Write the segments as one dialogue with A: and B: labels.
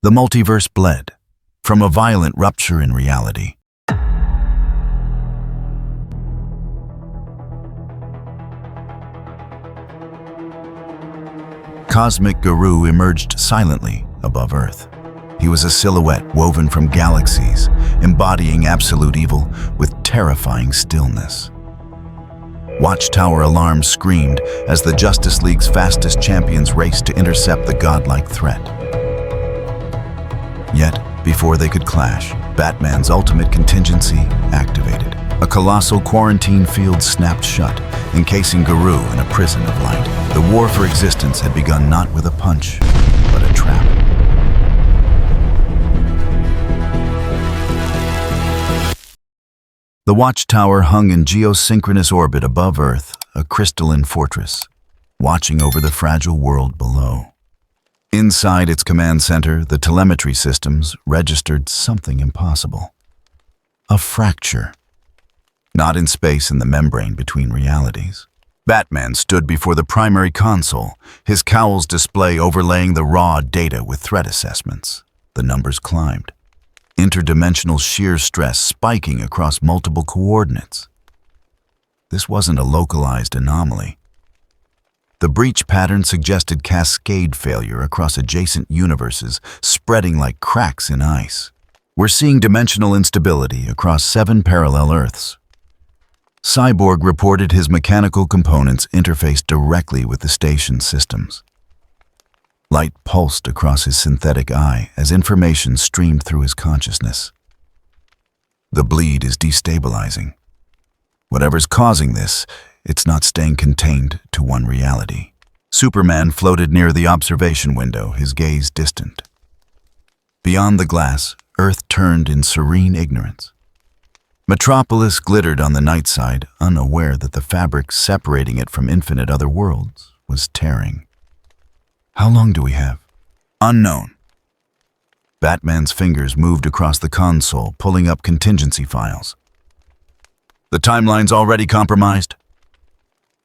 A: The multiverse bled, from a violent rupture in reality. Cosmic Garou emerged silently above Earth. He was a silhouette woven from galaxies, embodying absolute evil with terrifying stillness. Watchtower alarms screamed as the Justice League's fastest champions raced to intercept the godlike threat. Yet, before they could clash, Batman's ultimate contingency activated. A colossal quarantine field snapped shut, encasing Garou in a prison of light. The war for existence had begun not with a punch, but a trap. The Watchtower hung in geosynchronous orbit above Earth, a crystalline fortress, watching over the fragile world below. Inside its command center, the telemetry systems registered something impossible. A fracture. Not in space in the membrane between realities. Batman stood before the primary console, his cowl's display overlaying the raw data with threat assessments. The numbers climbed. Interdimensional shear stress spiking across multiple coordinates. This wasn't a localized anomaly. The breach pattern suggested cascade failure across adjacent universes, spreading like cracks in ice. We're seeing dimensional instability across 7 parallel Earths. Cyborg reported his mechanical components interfaced directly with the station's systems. Light pulsed across his synthetic eye as information streamed through his consciousness. The bleed is destabilizing. Whatever's causing this, it's not staying contained to one reality. Superman floated near the observation window, his gaze distant. Beyond the glass, Earth turned in serene ignorance. Metropolis glittered on the night side, unaware that the fabric separating it from infinite other worlds was tearing. How long do we have? Unknown. Batman's fingers moved across the console, pulling up contingency files. The timeline's already compromised.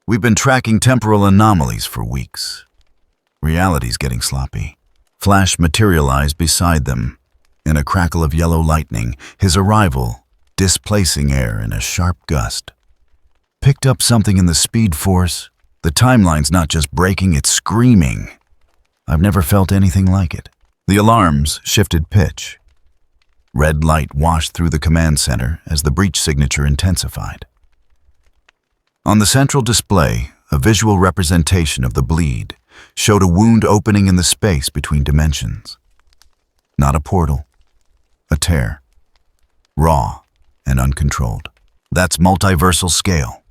A: We've been tracking temporal anomalies for weeks. Reality's getting sloppy. Flash materialized beside them. In a crackle of yellow lightning, his arrival displacing air in a sharp gust. Picked up something in the speed force. The timeline's not just breaking, it's screaming. I've never felt anything like it. The alarms shifted pitch. Red light washed through the command center as the breach signature intensified. On the central display, a visual representation of the bleed showed a wound opening in the space between dimensions. Not a portal, a tear. Raw and uncontrolled. That's multiversal scale.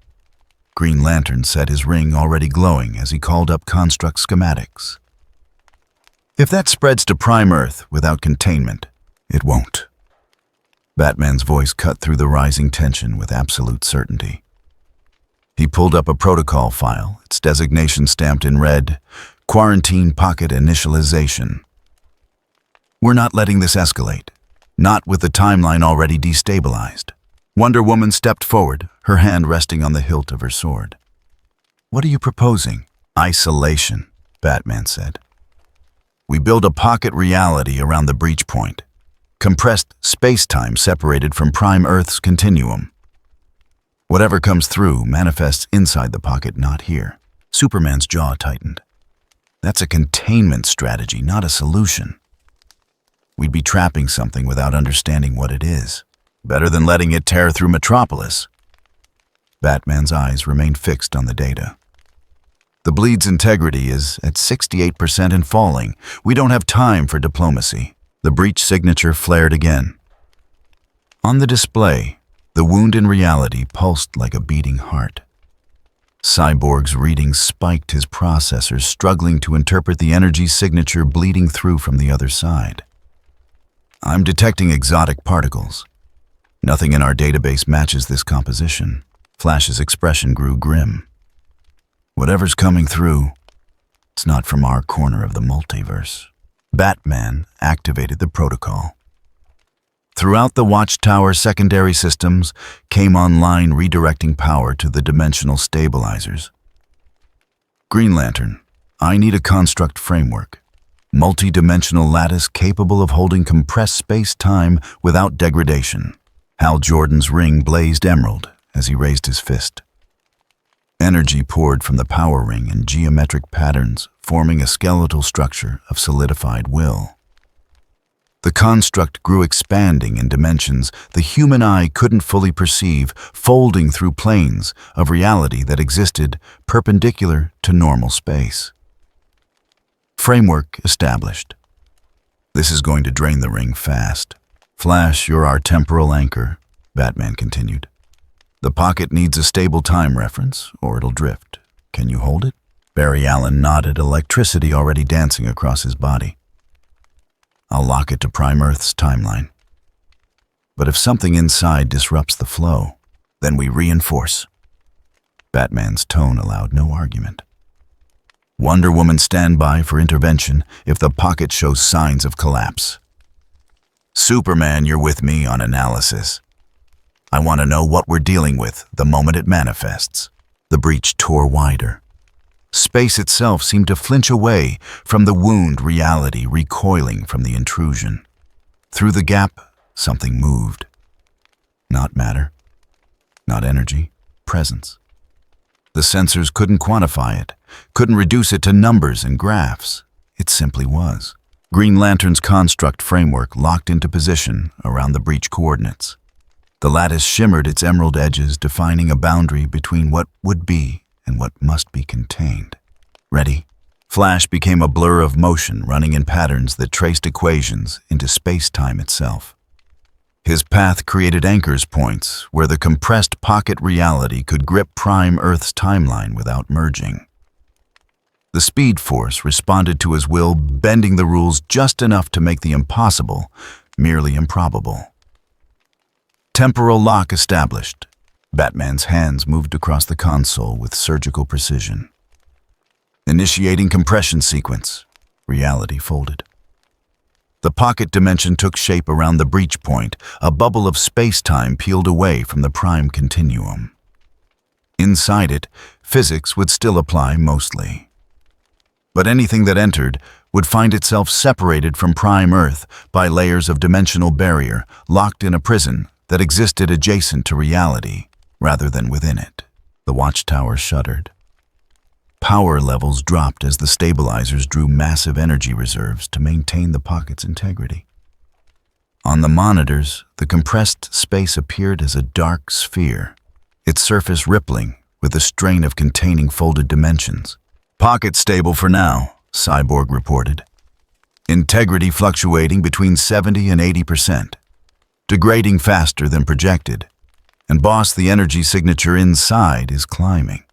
A: Green Lantern said, his ring already glowing as he called up construct schematics. If that spreads to Prime Earth without containment, it won't. Batman's voice cut through the rising tension with absolute certainty. He pulled up a protocol file, its designation stamped in red, Quarantine Pocket Initialization. We're not letting this escalate. Not with the timeline already destabilized. Wonder Woman stepped forward, her hand resting on the hilt of her sword. What are you proposing? Isolation, Batman said. We build a pocket reality around the breach point. Compressed space-time separated from Prime Earth's continuum. Whatever comes through manifests inside the pocket, not here. Superman's jaw tightened. That's a containment strategy, not a solution. We'd be trapping something without understanding what it is. Better than letting it tear through Metropolis. Batman's eyes remained fixed on the data. The bleed's integrity is at 68% and falling. We don't have time for diplomacy. The breach signature flared again. On the display, the wound in reality pulsed like a beating heart. Cyborg's readings spiked his processors, struggling to interpret the energy signature bleeding through from the other side. I'm detecting exotic particles. Nothing in our database matches this composition. Flash's expression grew grim. Whatever's coming through, it's not from our corner of the multiverse. Batman activated the protocol. Throughout the Watchtower secondary systems came online, redirecting power to the dimensional stabilizers. Green Lantern, I need a construct framework. Multi-dimensional lattice capable of holding compressed space-time without degradation. Hal Jordan's ring blazed emerald as he raised his fist. Energy poured from the power ring in geometric patterns, forming a skeletal structure of solidified will. The construct grew, expanding in dimensions the human eye couldn't fully perceive, folding through planes of reality that existed perpendicular to normal space. Framework established. This is going to drain the ring fast. Flash, you're our temporal anchor, Batman continued. The pocket needs a stable time reference, or it'll drift. Can you hold it? Barry Allen nodded, electricity already dancing across his body. I'll lock it to Prime Earth's timeline. But if something inside disrupts the flow, then we reinforce. Batman's tone allowed no argument. Wonder Woman, stand by for intervention if the pocket shows signs of collapse. Superman, you're with me on analysis. I want to know what we're dealing with the moment it manifests. The breach tore wider. Space itself seemed to flinch away from the wound, reality recoiling from the intrusion. Through the gap, something moved. Not matter, not energy, presence. The sensors couldn't quantify it, couldn't reduce it to numbers and graphs. It simply was. Green Lantern's construct framework locked into position around the breach coordinates. The lattice shimmered its emerald edges, defining a boundary between what would be and what must be contained. Ready? Flash became a blur of motion running in patterns that traced equations into space-time itself. His path created anchors points where the compressed pocket reality could grip Prime Earth's timeline without merging. The Speed Force responded to his will, bending the rules just enough to make the impossible merely improbable. Temporal lock established. Batman's hands moved across the console with surgical precision. Initiating compression sequence. Reality folded. The pocket dimension took shape around the breach point, a bubble of space-time peeled away from the prime continuum. Inside it, physics would still apply mostly. But anything that entered would find itself separated from Prime Earth by layers of dimensional barrier, locked in a prison that existed adjacent to reality rather than within it. The watchtower shuddered. Power levels dropped as the stabilizers drew massive energy reserves to maintain the pocket's integrity. On the monitors, the compressed space appeared as a dark sphere, its surface rippling with the strain of containing folded dimensions. Pocket stable for now, Cyborg reported. Integrity fluctuating between 70 and 80%. Degrading faster than projected. And boss, the energy signature inside is climbing.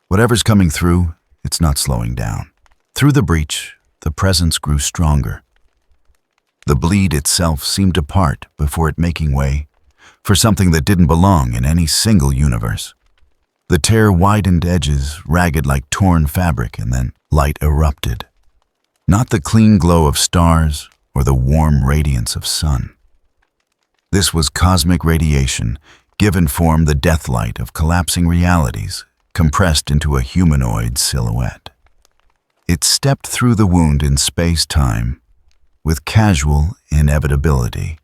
A: Whatever's coming through, it's not slowing down. Through the breach, the presence grew stronger. The bleed itself seemed to part before it making way for something that didn't belong in any single universe. The tear widened edges, ragged like torn fabric, and then light erupted. Not the clean glow of stars or the warm radiance of sun. This was cosmic radiation, given form the deathlight of collapsing realities, compressed into a humanoid silhouette. It stepped through the wound in space-time with casual inevitability,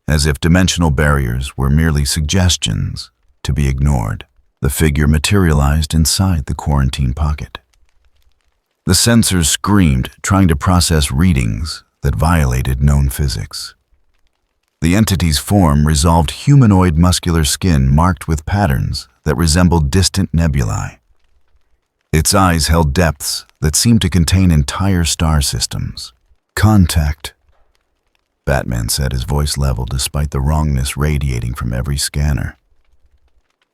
A: as if dimensional barriers were merely suggestions to be ignored. The figure materialized inside the quarantine pocket. The sensors screamed, trying to process readings that violated known physics. The entity's form resolved humanoid muscular skin marked with patterns that resembled distant nebulae. Its eyes held depths that seemed to contain entire star systems. Contact, Batman said, his voice level despite the wrongness radiating from every scanner.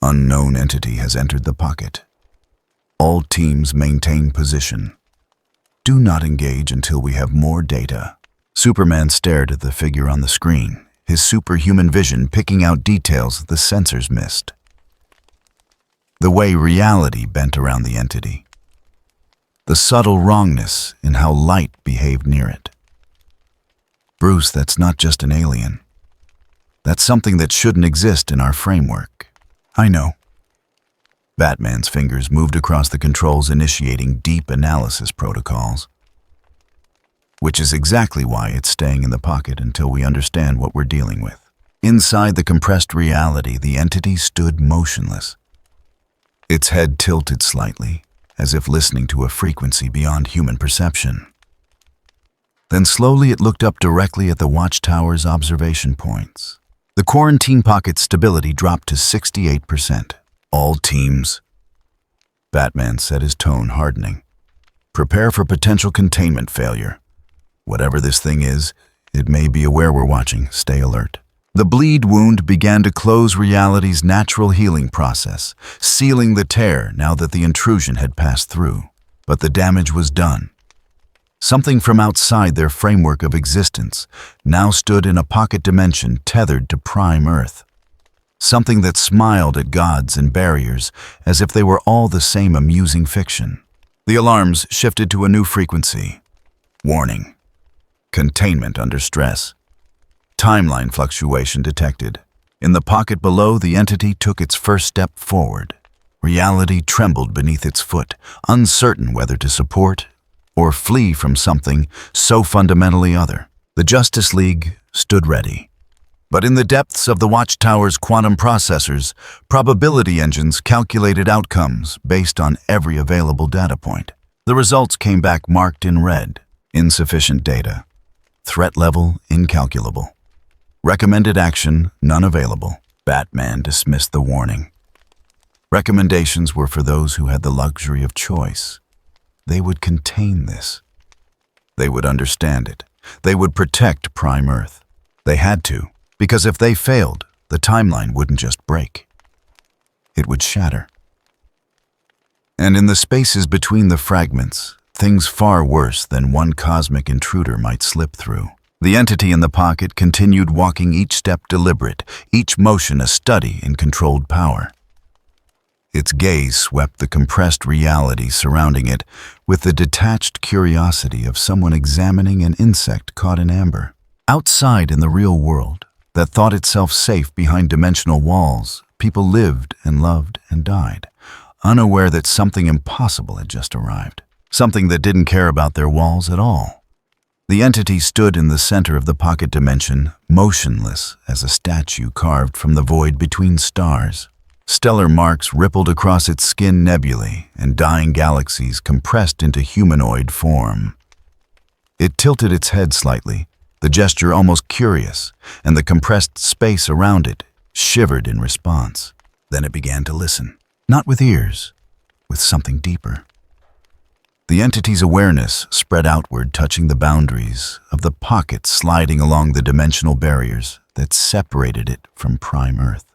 A: Unknown entity has entered the pocket. All teams maintain position. Do not engage until we have more data. Superman stared at the figure on the screen, his superhuman vision picking out details the sensors missed. The way reality bent around the entity. The subtle wrongness in how light behaved near it. Bruce, that's not just an alien. That's something that shouldn't exist in our framework. I know. Batman's fingers moved across the controls, initiating deep analysis protocols. which is exactly why it's staying in the pocket until we understand what we're dealing with. Inside the compressed reality, the entity stood motionless. Its head tilted slightly, as if listening to a frequency beyond human perception. Then slowly it looked up directly at the watchtower's observation points. The quarantine pocket's stability dropped to 68%. All teams, Batman said, his tone hardening. Prepare for potential containment failure. Whatever this thing is, it may be aware we're watching. Stay alert. The bleed wound began to close reality's natural healing process, sealing the tear now that the intrusion had passed through. But the damage was done. Something from outside their framework of existence now stood in a pocket dimension tethered to prime Earth. Something that smiled at gods and barriers as if they were all the same amusing fiction. The alarms shifted to a new frequency. Warning. Containment under stress. Timeline fluctuation detected. In the pocket below, the entity took its first step forward. Reality trembled beneath its foot, uncertain whether to support or flee from something so fundamentally other. The Justice League stood ready. But in the depths of the Watchtower's quantum processors, probability engines calculated outcomes based on every available data point. The results came back marked in red. Insufficient data. Threat level incalculable. Recommended action none available. Batman dismissed the warning. Recommendations were for those who had the luxury of choice. They would contain this. They would understand it. They would protect Prime Earth. They had to, because if they failed, the timeline wouldn't just break. It would shatter. And in the spaces between the fragments, things far worse than one cosmic intruder might slip through. The entity in the pocket continued walking, each step deliberate, each motion a study in controlled power. Its gaze swept the compressed reality surrounding it with the detached curiosity of someone examining an insect caught in amber. Outside in the real world, that thought itself safe behind dimensional walls, people lived and loved and died, unaware that something impossible had just arrived, something that didn't care about their walls at all. The entity stood in the center of the pocket dimension, motionless as a statue carved from the void between stars. Stellar marks rippled across its skin nebulae, and dying galaxies compressed into humanoid form. It tilted its head slightly, the gesture almost curious, and the compressed space around it shivered in response. Then it began to listen, not with ears, with something deeper. The entity's awareness spread outward, touching the boundaries of the pocket, sliding along the dimensional barriers that separated it from Prime Earth.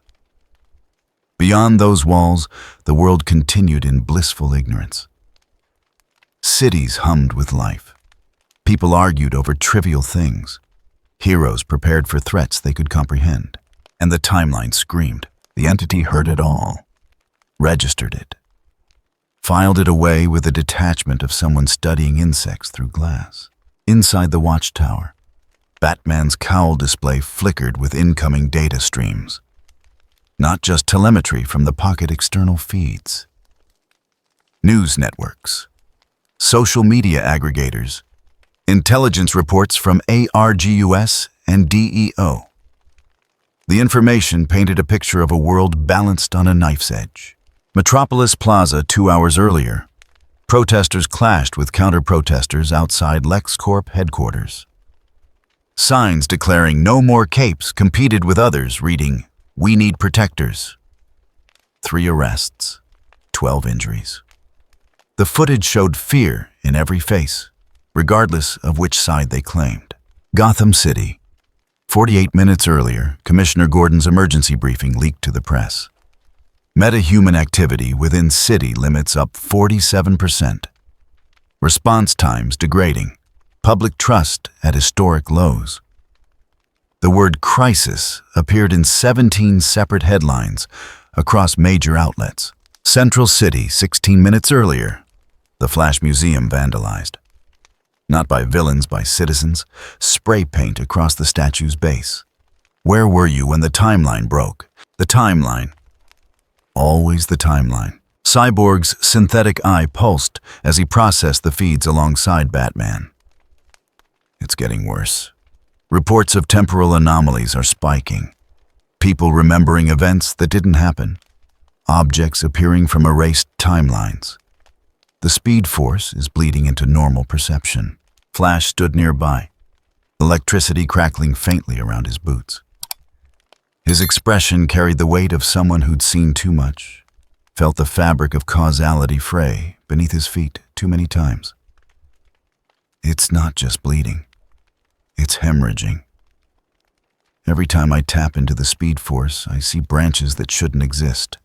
A: Beyond those walls, the world continued in blissful ignorance. Cities hummed with life. People argued over trivial things. Heroes prepared for threats they could comprehend. And the timeline screamed. The entity heard it all, registered it, filed it away with the detachment of someone studying insects through glass. Inside the watchtower, Batman's cowl display flickered with incoming data streams. Not just telemetry from the pocket external feeds. News networks, social media aggregators, intelligence reports from ARGUS and DEO. The information painted a picture of a world balanced on a knife's edge. Metropolis Plaza 2 hours earlier. Protesters clashed with counter-protesters outside LexCorp headquarters. Signs declaring no more capes competed with others reading, "We need protectors." 3 arrests, 12 injuries. The footage showed fear in every face, regardless of which side they claimed. Gotham City. 48 minutes earlier, Commissioner Gordon's emergency briefing leaked to the press. Metahuman activity within city limits up 47%. Response times degrading. Public trust at historic lows. The word crisis appeared in 17 separate headlines across major outlets. Central City, 16 minutes earlier. The Flash Museum vandalized. Not by villains, by citizens. Spray paint across the statue's base. Where were you when the timeline broke? The timeline. Always the timeline. Cyborg's synthetic eye pulsed as he processed the feeds alongside Batman. It's getting worse. Reports of temporal anomalies are spiking. People remembering events that didn't happen. Objects appearing from erased timelines. The speed force is bleeding into normal perception. Flash stood nearby, electricity crackling faintly around his boots. His expression carried the weight of someone who'd seen too much, felt the fabric of causality fray beneath his feet too many times. It's not just bleeding. It's hemorrhaging. Every time I tap into the speed force, I see branches that shouldn't exist.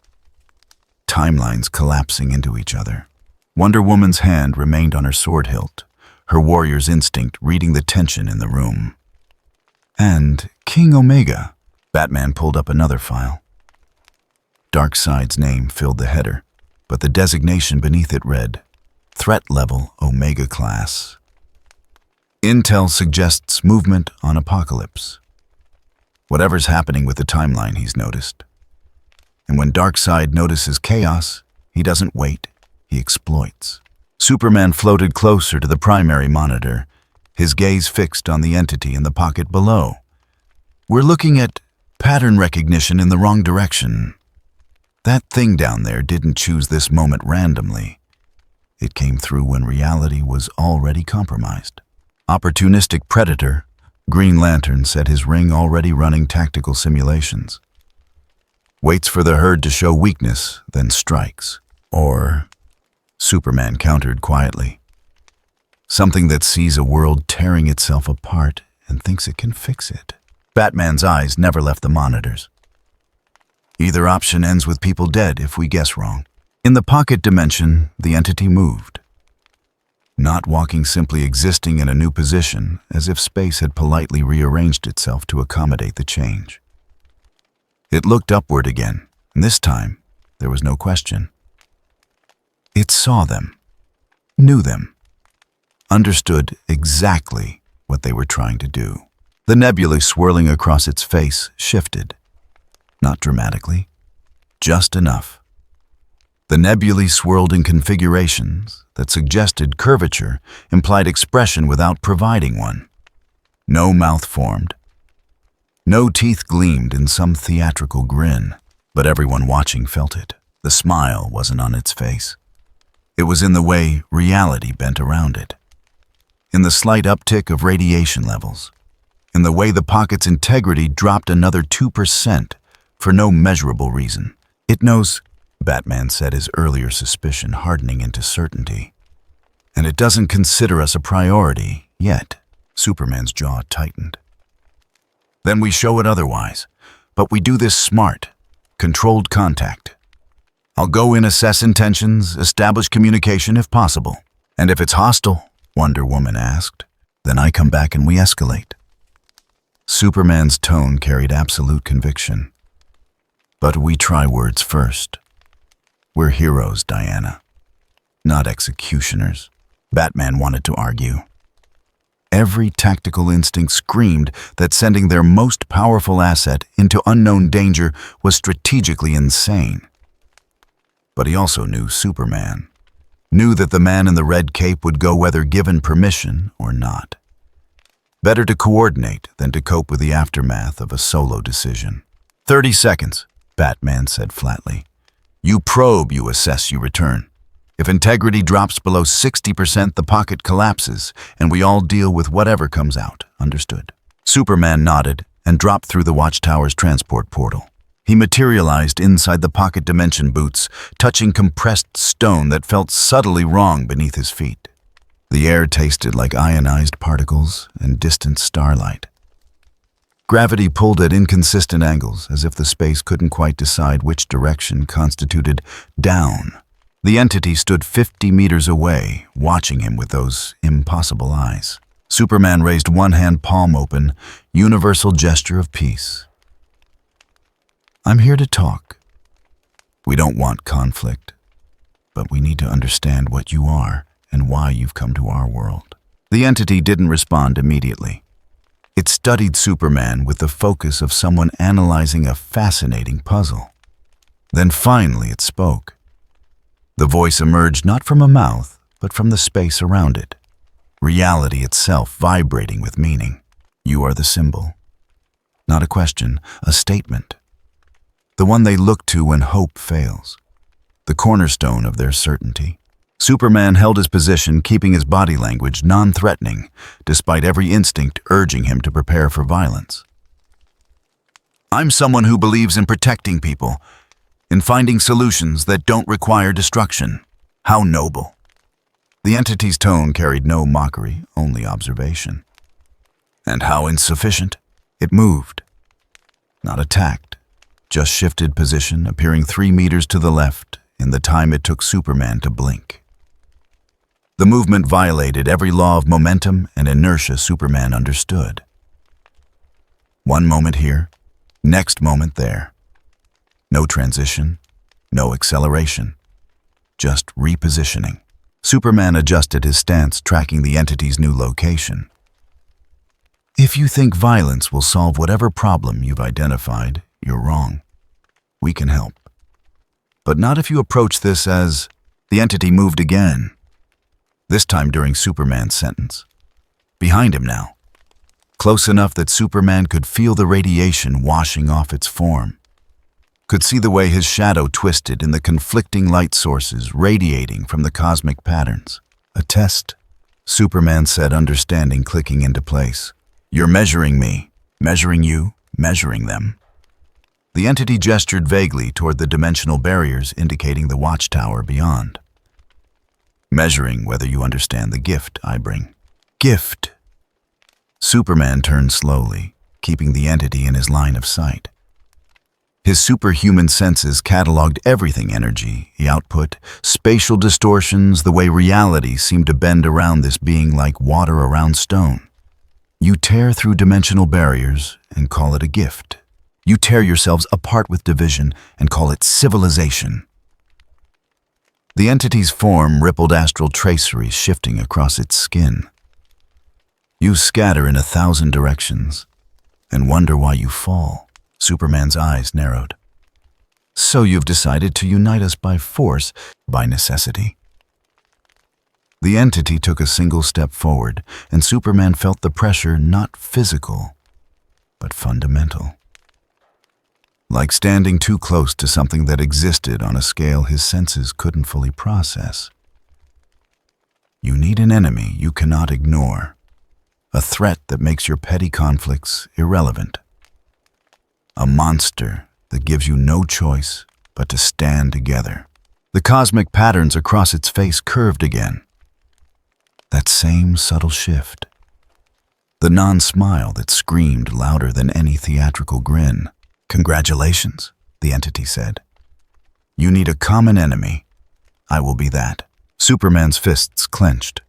A: Timelines collapsing into each other. Wonder Woman's hand remained on her sword hilt, her warrior's instinct reading the tension in the room. And King Omega. Batman pulled up another file. Darkseid's name filled the header, but the designation beneath it read, Threat Level Omega Class. Intel suggests movement on Apocalypse. Whatever's happening with the timeline, he's noticed. And when Darkseid notices chaos, he doesn't wait, he exploits. Superman floated closer to the primary monitor, his gaze fixed on the entity in the pocket below. We're looking at pattern recognition in the wrong direction. That thing down there didn't choose this moment randomly. It came through when reality was already compromised. Opportunistic predator, Green Lantern said, his ring already running tactical simulations. Waits for the herd to show weakness, then strikes. Or, Superman countered quietly, something that sees a world tearing itself apart and thinks it can fix it. Batman's eyes never left the monitors. Either option ends with people dead if we guess wrong. In the pocket dimension, the entity moved. Not walking, simply existing in a new position, as if space had politely rearranged itself to accommodate the change. It looked upward again, and this time, there was no question. It saw them, knew them, understood exactly what they were trying to do. The nebulae swirling across its face shifted. Not dramatically, just enough. The nebulae swirled in configurations that suggested curvature, implied expression without providing one. No mouth formed. No teeth gleamed in some theatrical grin, but everyone watching felt it. The smile wasn't on its face. It was in the way reality bent around it. In the slight uptick of radiation levels. In the way the pocket's integrity dropped another 2% for no measurable reason. It knows, Batman said, his earlier suspicion hardening into certainty. And it doesn't consider us a priority, yet. Superman's jaw tightened. Then we show it otherwise. But we do this smart, controlled contact. I'll go in, assess intentions, establish communication if possible. And if it's hostile, Wonder Woman asked, then I come back and we escalate. Superman's tone carried absolute conviction. But we try words first. We're heroes, Diana, not executioners, Batman wanted to argue. Every tactical instinct screamed that sending their most powerful asset into unknown danger was strategically insane. But he also knew Superman, knew that the man in the red cape would go whether given permission or not. Better to coordinate than to cope with the aftermath of a solo decision. 30 seconds, Batman said flatly. You probe, you assess, you return. If integrity drops below 60%, the pocket collapses, and we all deal with whatever comes out. Understood? Superman nodded and dropped through the Watchtower's transport portal. He materialized inside the pocket dimension boots, touching compressed stone that felt subtly wrong beneath his feet. The air tasted like ionized particles and distant starlight. Gravity pulled at inconsistent angles, as if the space couldn't quite decide which direction constituted down. The entity stood 50 meters away, watching him with those impossible eyes. Superman raised one hand, palm open, universal gesture of peace. I'm here to talk. We don't want conflict, but we need to understand what you are and why you've come to our world. The entity didn't respond immediately. It studied Superman with the focus of someone analyzing a fascinating puzzle. Then finally it spoke. The voice emerged not from a mouth, but from the space around it. reality itself vibrating with meaning. You are the symbol. Not a question, a statement. The one they look to when hope fails. The cornerstone of their certainty. Superman held his position, keeping his body language non-threatening, despite every instinct urging him to prepare for violence. I'm someone who believes in protecting people, in finding solutions that don't require destruction. How noble. The entity's tone carried no mockery, only observation. And how insufficient. It moved. Not attacked, just shifted position, appearing 3 meters to the left in the time it took Superman to blink. The movement violated every law of momentum and inertia Superman understood. One moment here, next moment there. No transition, no acceleration, just repositioning. Superman adjusted his stance, tracking the entity's new location. If you think violence will solve whatever problem you've identified, you're wrong. We can help. But not if you approach this as the entity moved again. This time during Superman's sentence. Behind him now. Close enough that Superman could feel the radiation washing off its form. Could see the way his shadow twisted in the conflicting light sources radiating from the cosmic patterns. A test, Superman said, understanding clicking into place. You're measuring me, measuring you, measuring them. The entity gestured vaguely toward the dimensional barriers indicating the watchtower beyond. Measuring whether you understand the gift I bring. Gift. Superman turned slowly, keeping the entity in his line of sight. His superhuman senses cataloged everything: energy, the output, spatial distortions, the way reality seemed to bend around this being like water around stone. You tear through dimensional barriers and call it a gift. You tear yourselves apart with division and call it civilization. The entity's form rippled astral traceries shifting across its skin. You scatter in 1,000 directions and wonder why you fall. Superman's eyes narrowed. So you've decided to unite us by force, by necessity. The entity took a single step forward, and Superman felt the pressure not physical, but fundamental. Like standing too close to something that existed on a scale his senses couldn't fully process. You need an enemy you cannot ignore, a threat that makes your petty conflicts irrelevant, a monster that gives you no choice but to stand together. The cosmic patterns across its face curved again. That same subtle shift. The non-smile that screamed louder than any theatrical grin. Congratulations, the entity said. You need a common enemy. I will be that. Superman's fists clenched.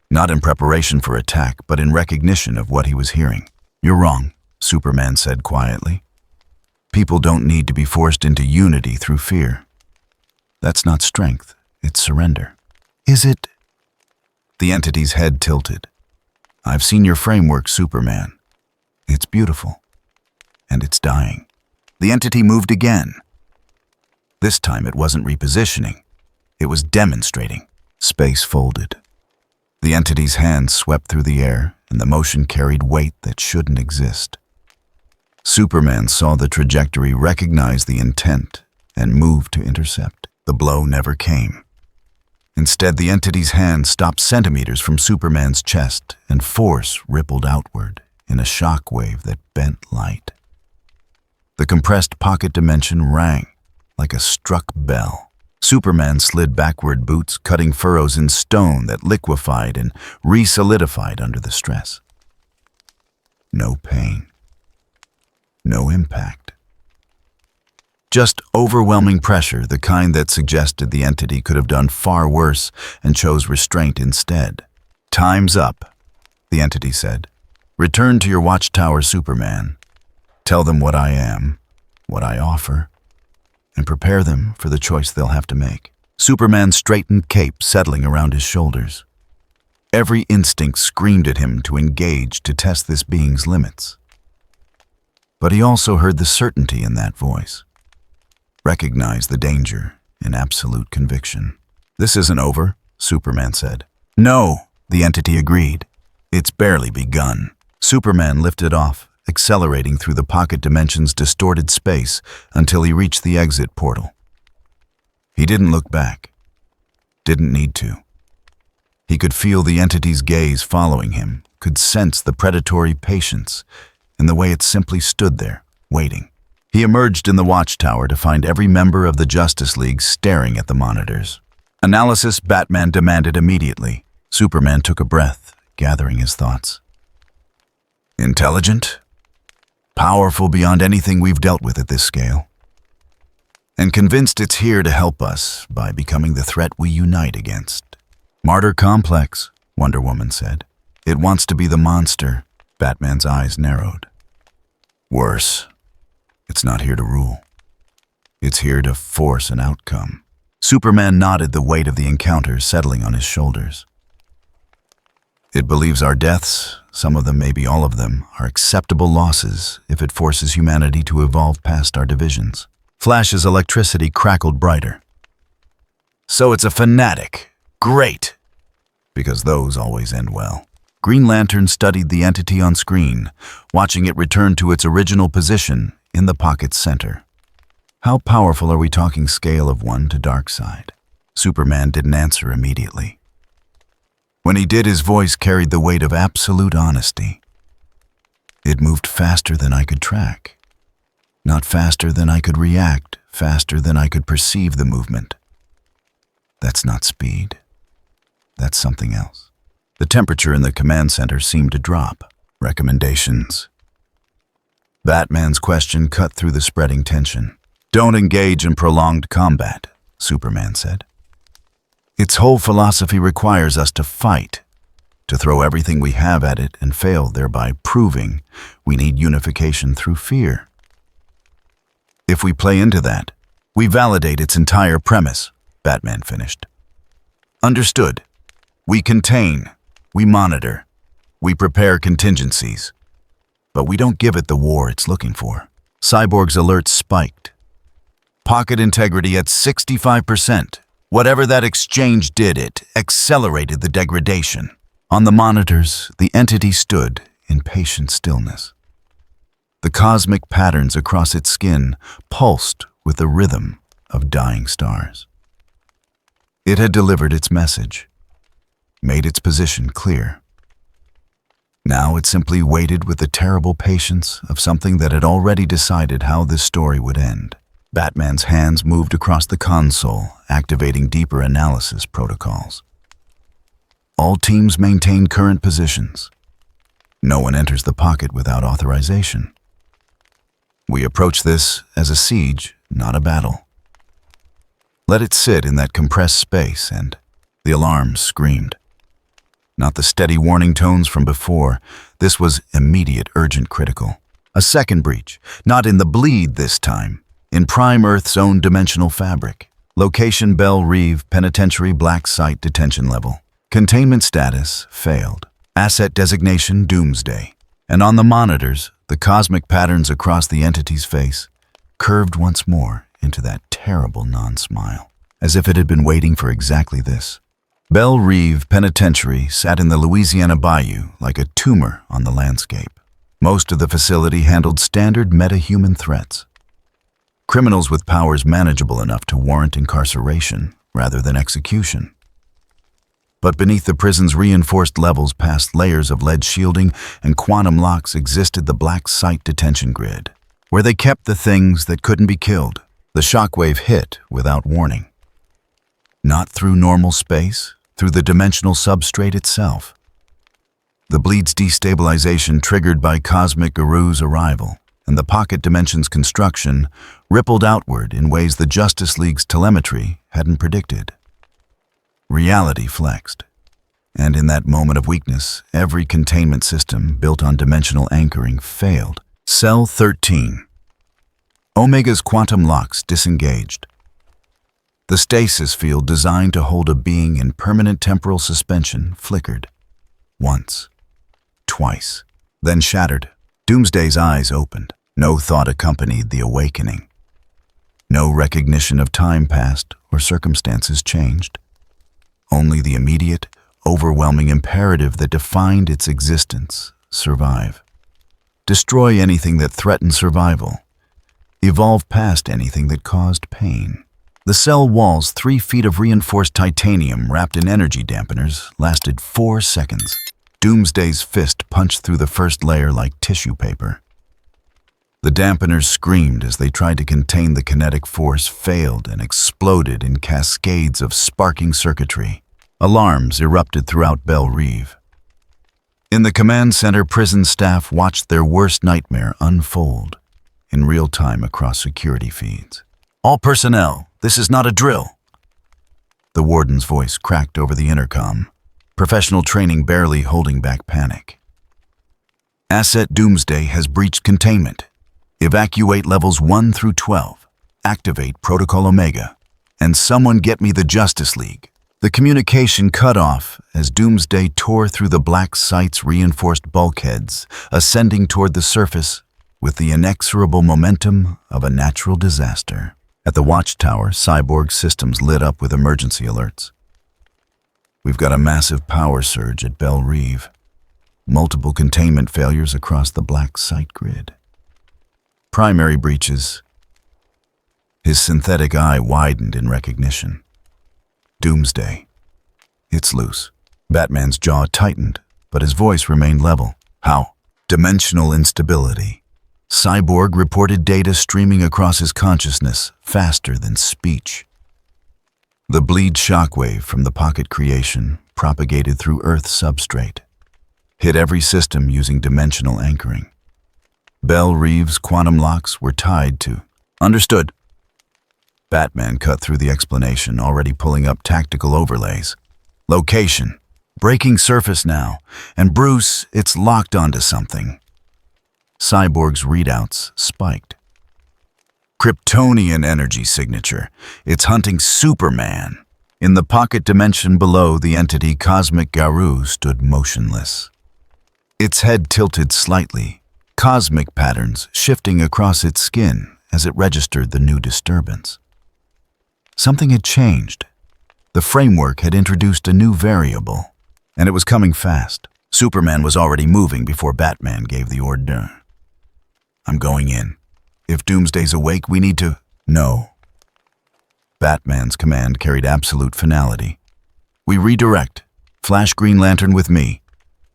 A: Not in preparation for attack, but in recognition of what he was hearing. You're wrong, Superman said quietly. People don't need to be forced into unity through fear. That's not strength, it's surrender. Is it? The entity's head tilted. I've seen your framework, Superman. It's beautiful. And it's dying. The entity moved again. This time it wasn't repositioning. It was demonstrating. Space folded. The entity's hand swept through the air, and the motion carried weight that shouldn't exist. Superman saw the trajectory, recognized the intent, and moved to intercept. The blow never came. Instead, the entity's hand stopped centimeters from Superman's chest, and force rippled outward in a shock wave that bent light. The compressed pocket dimension rang like a struck bell. Superman slid backward, boots cutting furrows in stone that liquefied and re-solidified under the stress. No pain. No impact. Just overwhelming pressure, the kind that suggested the entity could have done far worse and chose restraint instead. Time's up, the entity said. Return to your watchtower, Superman. Tell them what I am, what I offer, and prepare them for the choice they'll have to make. Superman's straightened cape settling around his shoulders. Every instinct screamed at him to engage, to test this being's limits. But he also heard the certainty in that voice, recognized the danger in absolute conviction. This isn't over, Superman said. No, The entity agreed. It's barely begun. Superman lifted off, accelerating through the pocket dimension's distorted space until he reached the exit portal. He didn't look back. Didn't need to. He could feel the entity's gaze following him, could sense the predatory patience in the way it simply stood there, waiting. He emerged in the watchtower to find every member of the Justice League staring at the monitors. Analysis, Batman demanded immediately. Superman took a breath, gathering his thoughts. Intelligent? Powerful beyond anything we've dealt with at this scale. And convinced it's here to help us by becoming the threat we unite against. Martyr complex, Wonder Woman said. It wants to be the monster. Batman's eyes narrowed. Worse. It's not here to rule. It's here to force an outcome. Superman nodded, the weight of the encounter settling on his shoulders. It believes our deaths, some of them, maybe all of them, are acceptable losses if it forces humanity to evolve past our divisions. Flash's electricity crackled brighter. So it's a fanatic. Great! Because those always end well. Green Lantern studied the entity on screen, watching it return to its original position in the pocket's center. How powerful are we talking, scale of 1 to Darkseid? Superman didn't answer immediately. When he did, his voice carried the weight of absolute honesty. It moved faster than I could track. Not faster than I could react, faster than I could perceive the movement. That's not speed. That's something else. The temperature in the command center seemed to drop. Recommendations. Batman's question cut through the spreading tension. Don't engage in prolonged combat, Superman said. Its whole philosophy requires us to fight, to throw everything we have at it and fail, thereby proving we need unification through fear. If we play into that, we validate its entire premise, Batman finished. Understood. We contain, we monitor, we prepare contingencies. But we don't give it the war it's looking for. Cyborg's alerts spiked. Pocket integrity at 65%. Whatever that exchange did, it accelerated the degradation. On the monitors, the entity stood in patient stillness. The cosmic patterns across its skin pulsed with the rhythm of dying stars. It had delivered its message, made its position clear. Now it simply waited with the terrible patience of something that had already decided how this story would end. Batman's hands moved across the console, activating deeper analysis protocols. All teams maintain current positions. No one enters the pocket without authorization. We approach this as a siege, not a battle. Let it sit in that compressed space, and the alarms screamed. Not the steady warning tones from before. This was immediate, urgent, critical. A second breach, not in the bleed this time. In Prime Earth's own dimensional fabric. Location Belle Reve Penitentiary Black Site Detention Level. Containment status failed. Asset designation Doomsday. And on the monitors, the cosmic patterns across the entity's face curved once more into that terrible non-smile, as if it had been waiting for exactly this. Belle Reve Penitentiary sat in the Louisiana bayou like a tumor on the landscape. Most of the facility handled standard meta-human threats. Criminals with powers manageable enough to warrant incarceration rather than execution. But beneath the prison's reinforced levels, past layers of lead shielding and quantum locks, existed the black site detention grid, where they kept the things that couldn't be killed. The shockwave hit without warning. Not through normal space, through the dimensional substrate itself. The bleed's destabilization triggered by cosmic Garou's arrival, and the pocket dimension's construction rippled outward in ways the Justice League's telemetry hadn't predicted. Reality flexed, and in that moment of weakness, every containment system built on dimensional anchoring failed. Cell 13. Omega's quantum locks disengaged. The stasis field designed to hold a being in permanent temporal suspension flickered. Once. Twice. Then shattered. Doomsday's eyes opened. No thought accompanied the awakening. No recognition of time passed or circumstances changed. Only the immediate, overwhelming imperative that defined its existence: survive. Destroy anything that threatened survival. Evolve past anything that caused pain. The cell walls, 3 feet of reinforced titanium wrapped in energy dampeners, lasted 4 seconds. Doomsday's fist punched through the first layer like tissue paper. The dampeners screamed as they tried to contain the kinetic force, failed, and exploded in cascades of sparking circuitry. Alarms erupted throughout Belle Reve. In the command center, prison staff watched their worst nightmare unfold in real time across security feeds. "All personnel, this is not a drill." The warden's voice cracked over the intercom, professional training barely holding back panic. "Asset Doomsday has breached containment. Evacuate levels 1 through 12. Activate Protocol Omega. And someone get me the Justice League." The communication cut off as Doomsday tore through the black site's reinforced bulkheads, ascending toward the surface with the inexorable momentum of a natural disaster. At the watchtower, Cyborg systems lit up with emergency alerts. "We've got a massive power surge at Belle Reve. Multiple containment failures across the black site grid. Primary breaches." His synthetic eye widened in recognition. "Doomsday. It's loose." Batman's jaw tightened, but his voice remained level. "How?" "Dimensional instability." Cyborg reported data streaming across his consciousness, faster than speech. The bleed shockwave from the pocket creation propagated through Earth's substrate, hit every system using dimensional anchoring. Belle Reve's quantum locks were tied to... "Understood." Batman cut through the explanation, already pulling up tactical overlays. "Location. Breaking surface now. And Bruce, it's locked onto something." Cyborg's readouts spiked. "Kryptonian energy signature. It's hunting Superman." In the pocket dimension below, the entity Cosmic Garou stood motionless. Its head tilted slightly, cosmic patterns shifting across its skin as it registered the new disturbance. Something had changed. The framework had introduced a new variable, and it was coming fast. Superman was already moving before Batman gave the order. "I'm going in. If Doomsday's awake, we need to..." "No." Batman's command carried absolute finality. "We redirect. Flash Green Lantern with me.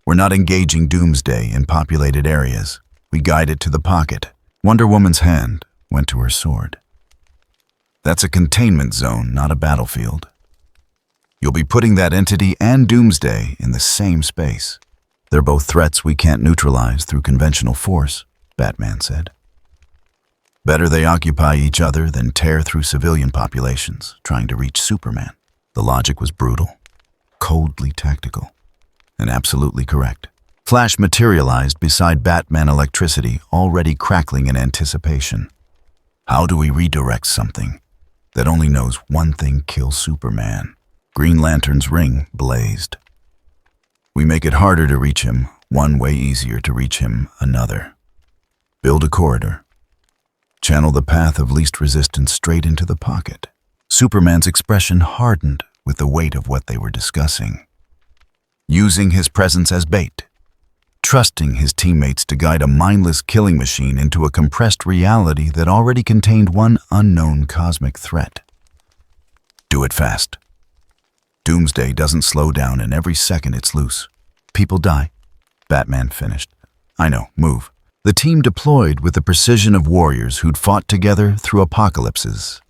A: We're not engaging Doomsday in populated areas. We guide it to the pocket." Wonder Woman's hand went to her sword. "That's a containment zone, not a battlefield. You'll be putting that entity and Doomsday in the same space. They're both threats we can't neutralize through conventional force," Batman said. "Better they occupy each other than tear through civilian populations trying to reach Superman." The logic was brutal, coldly tactical, and absolutely correct. Flash materialized beside Batman Electricity, already crackling in anticipation. "How do we redirect something that only knows one thing kills Superman?" Green Lantern's ring blazed. "We make it harder to reach him, one way easier to reach him, another. Build a corridor. Channel the path of least resistance straight into the pocket." Superman's expression hardened with the weight of what they were discussing. Using his presence as bait. Trusting his teammates to guide a mindless killing machine into a compressed reality that already contained one unknown cosmic threat. "Do it fast. Doomsday doesn't slow down, and every second it's loose. People die." Batman finished. "I know, move." The team deployed with the precision of warriors who'd fought together through apocalypses.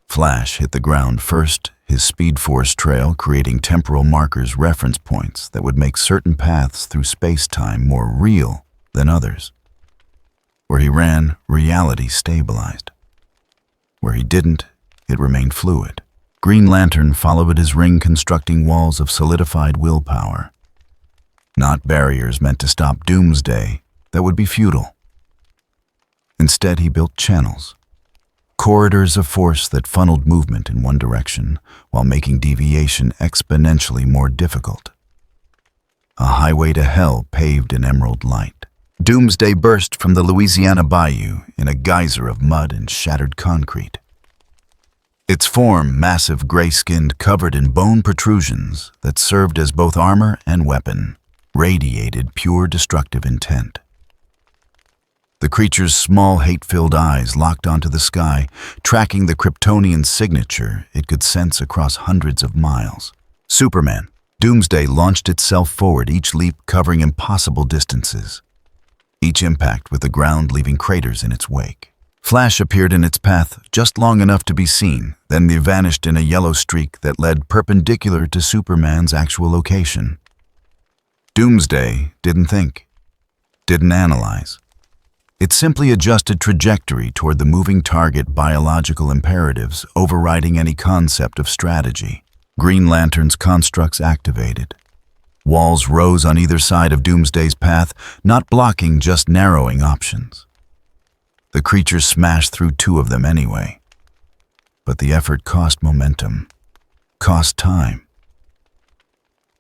A: Flash hit the ground first, his Speed Force trail creating temporal markers, reference points that would make certain paths through space-time more real than others. Where he ran, reality stabilized. Where he didn't, it remained fluid. Green Lantern followed his ring, constructing walls of solidified willpower. Not barriers meant to stop Doomsday. That would be futile. Instead, he built channels. Corridors of force that funneled movement in one direction while making deviation exponentially more difficult. A highway to hell paved in emerald light. Doomsday burst from the Louisiana bayou in a geyser of mud and shattered concrete. Its form, massive, gray-skinned, covered in bone protrusions that served as both armor and weapon, radiated pure destructive intent. The creature's small, hate-filled eyes locked onto the sky, tracking the Kryptonian signature it could sense across hundreds of miles. Superman. Doomsday launched itself forward, each leap covering impossible distances, each impact with the ground leaving craters in its wake. Flash appeared in its path just long enough to be seen, then they vanished in a yellow streak that led perpendicular to Superman's actual location. Doomsday didn't think, didn't analyze. It simply adjusted trajectory toward the moving target, biological imperatives overriding any concept of strategy. Green Lantern's constructs activated. Walls rose on either side of Doomsday's path, not blocking, just narrowing options. The creature smashed through two of them anyway. But the effort cost momentum, cost time.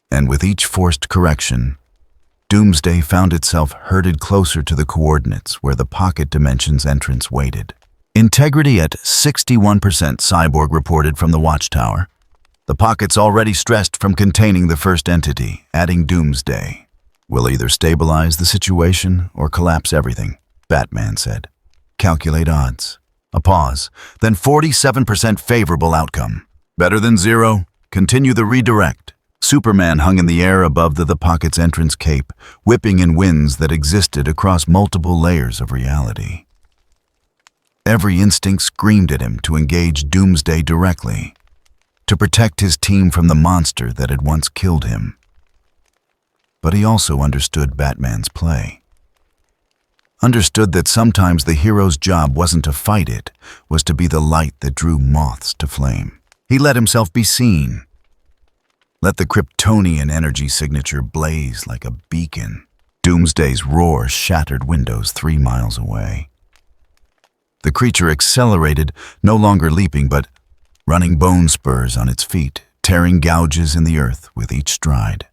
A: And with each forced correction, Doomsday found itself herded closer to the coordinates where the pocket dimension's entrance waited. Integrity at 61%, Cyborg reported from the watchtower. The pocket's already stressed from containing the first entity, adding Doomsday. We'll either stabilize the situation or collapse everything, Batman said. Calculate odds. A pause, then 47% favorable outcome. Better than zero. Continue the redirect. Superman hung in the air above the pocket's entrance cape, whipping in winds that existed across multiple layers of reality. Every instinct screamed at him to engage Doomsday directly, to protect his team from the monster that had once killed him. But he also understood Batman's play. Understood that sometimes the hero's job wasn't to fight it, was to be the light that drew moths to flame. He let himself be seen. Let the Kryptonian energy signature blaze like a beacon. Doomsday's roar shattered windows 3 miles away. The creature accelerated, no longer leaping, but running bone spurs on its feet, tearing gouges in the earth with each stride.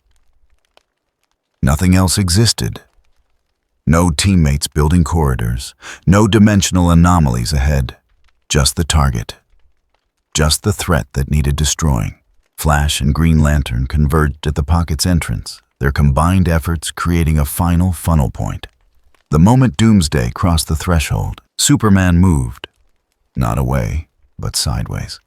A: Nothing else existed. No teammates building corridors, no dimensional anomalies ahead. Just the target. Just the threat that needed destroying. Flash and Green Lantern converged at the pocket's entrance, their combined efforts creating a final funnel point. The moment Doomsday crossed the threshold, Superman moved. Not away, but sideways.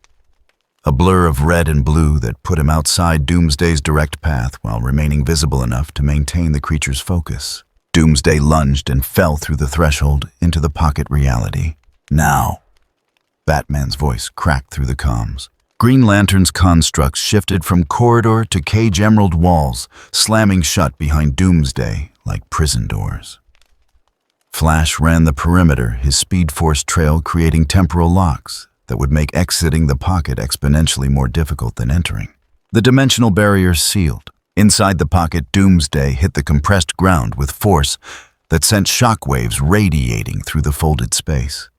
A: A blur of red and blue that put him outside Doomsday's direct path while remaining visible enough to maintain the creature's focus. Doomsday lunged and fell through the threshold into the pocket reality. Now. Batman's voice cracked through the comms. Green Lantern's constructs shifted from corridor to cage emerald walls, slamming shut behind Doomsday like prison doors. Flash ran the perimeter, his Speed Force trail creating temporal locks that would make exiting the pocket exponentially more difficult than entering. The dimensional barrier sealed. Inside the pocket, Doomsday hit the compressed ground with force that sent shockwaves radiating through the folded space.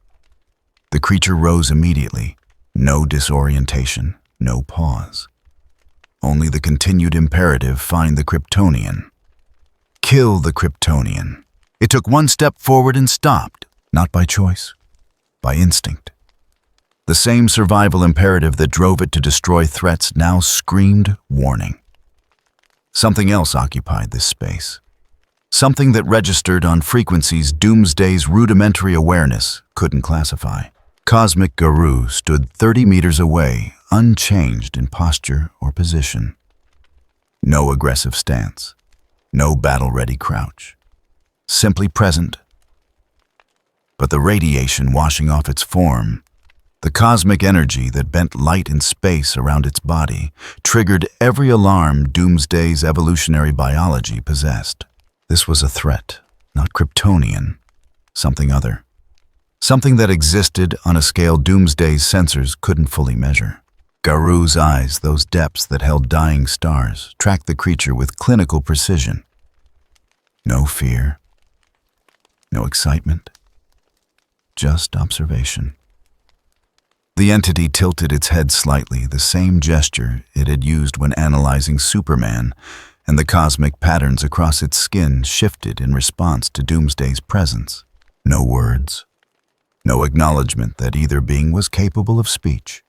A: The creature rose immediately. No disorientation, no pause. Only the continued imperative: find the Kryptonian. Kill the Kryptonian. It took one step forward and stopped, not by choice, by instinct. The same survival imperative that drove it to destroy threats now screamed warning. Something else occupied this space. Something that registered on frequencies Doomsday's rudimentary awareness couldn't classify. Cosmic Garou stood 30 meters away, unchanged in posture or position. No aggressive stance, no battle-ready crouch. Simply present. But the radiation washing off its form, the cosmic energy that bent light and space around its body, triggered every alarm Doomsday's evolutionary biology possessed. This was a threat, not Kryptonian, something other. Something that existed on a scale Doomsday's sensors couldn't fully measure. Garou's eyes, those depths that held dying stars, tracked the creature with clinical precision. No fear, no excitement, just observation. The entity tilted its head slightly, the same gesture it had used when analyzing Superman, and the cosmic patterns across its skin shifted in response to Doomsday's presence. No words, no acknowledgement that either being was capable of speech.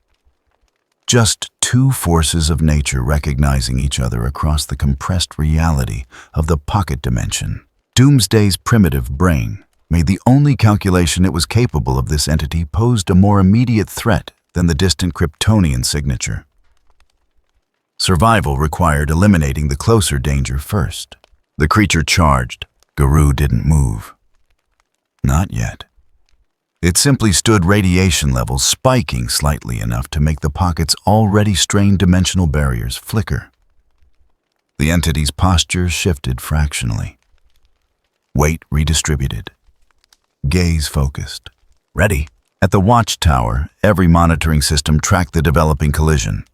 A: Just two forces of nature recognizing each other across the compressed reality of the pocket dimension. Doomsday's primitive brain made the only calculation it was capable of this entity posed a more immediate threat than the distant Kryptonian signature. Survival required eliminating the closer danger first. The creature charged. Garou didn't move. Not yet. It simply stood, radiation levels spiking slightly enough to make the pocket's already strained dimensional barriers flicker. The entity's posture shifted fractionally. Weight redistributed. Gaze focused. Ready. At the watchtower, every monitoring system tracked the developing collision.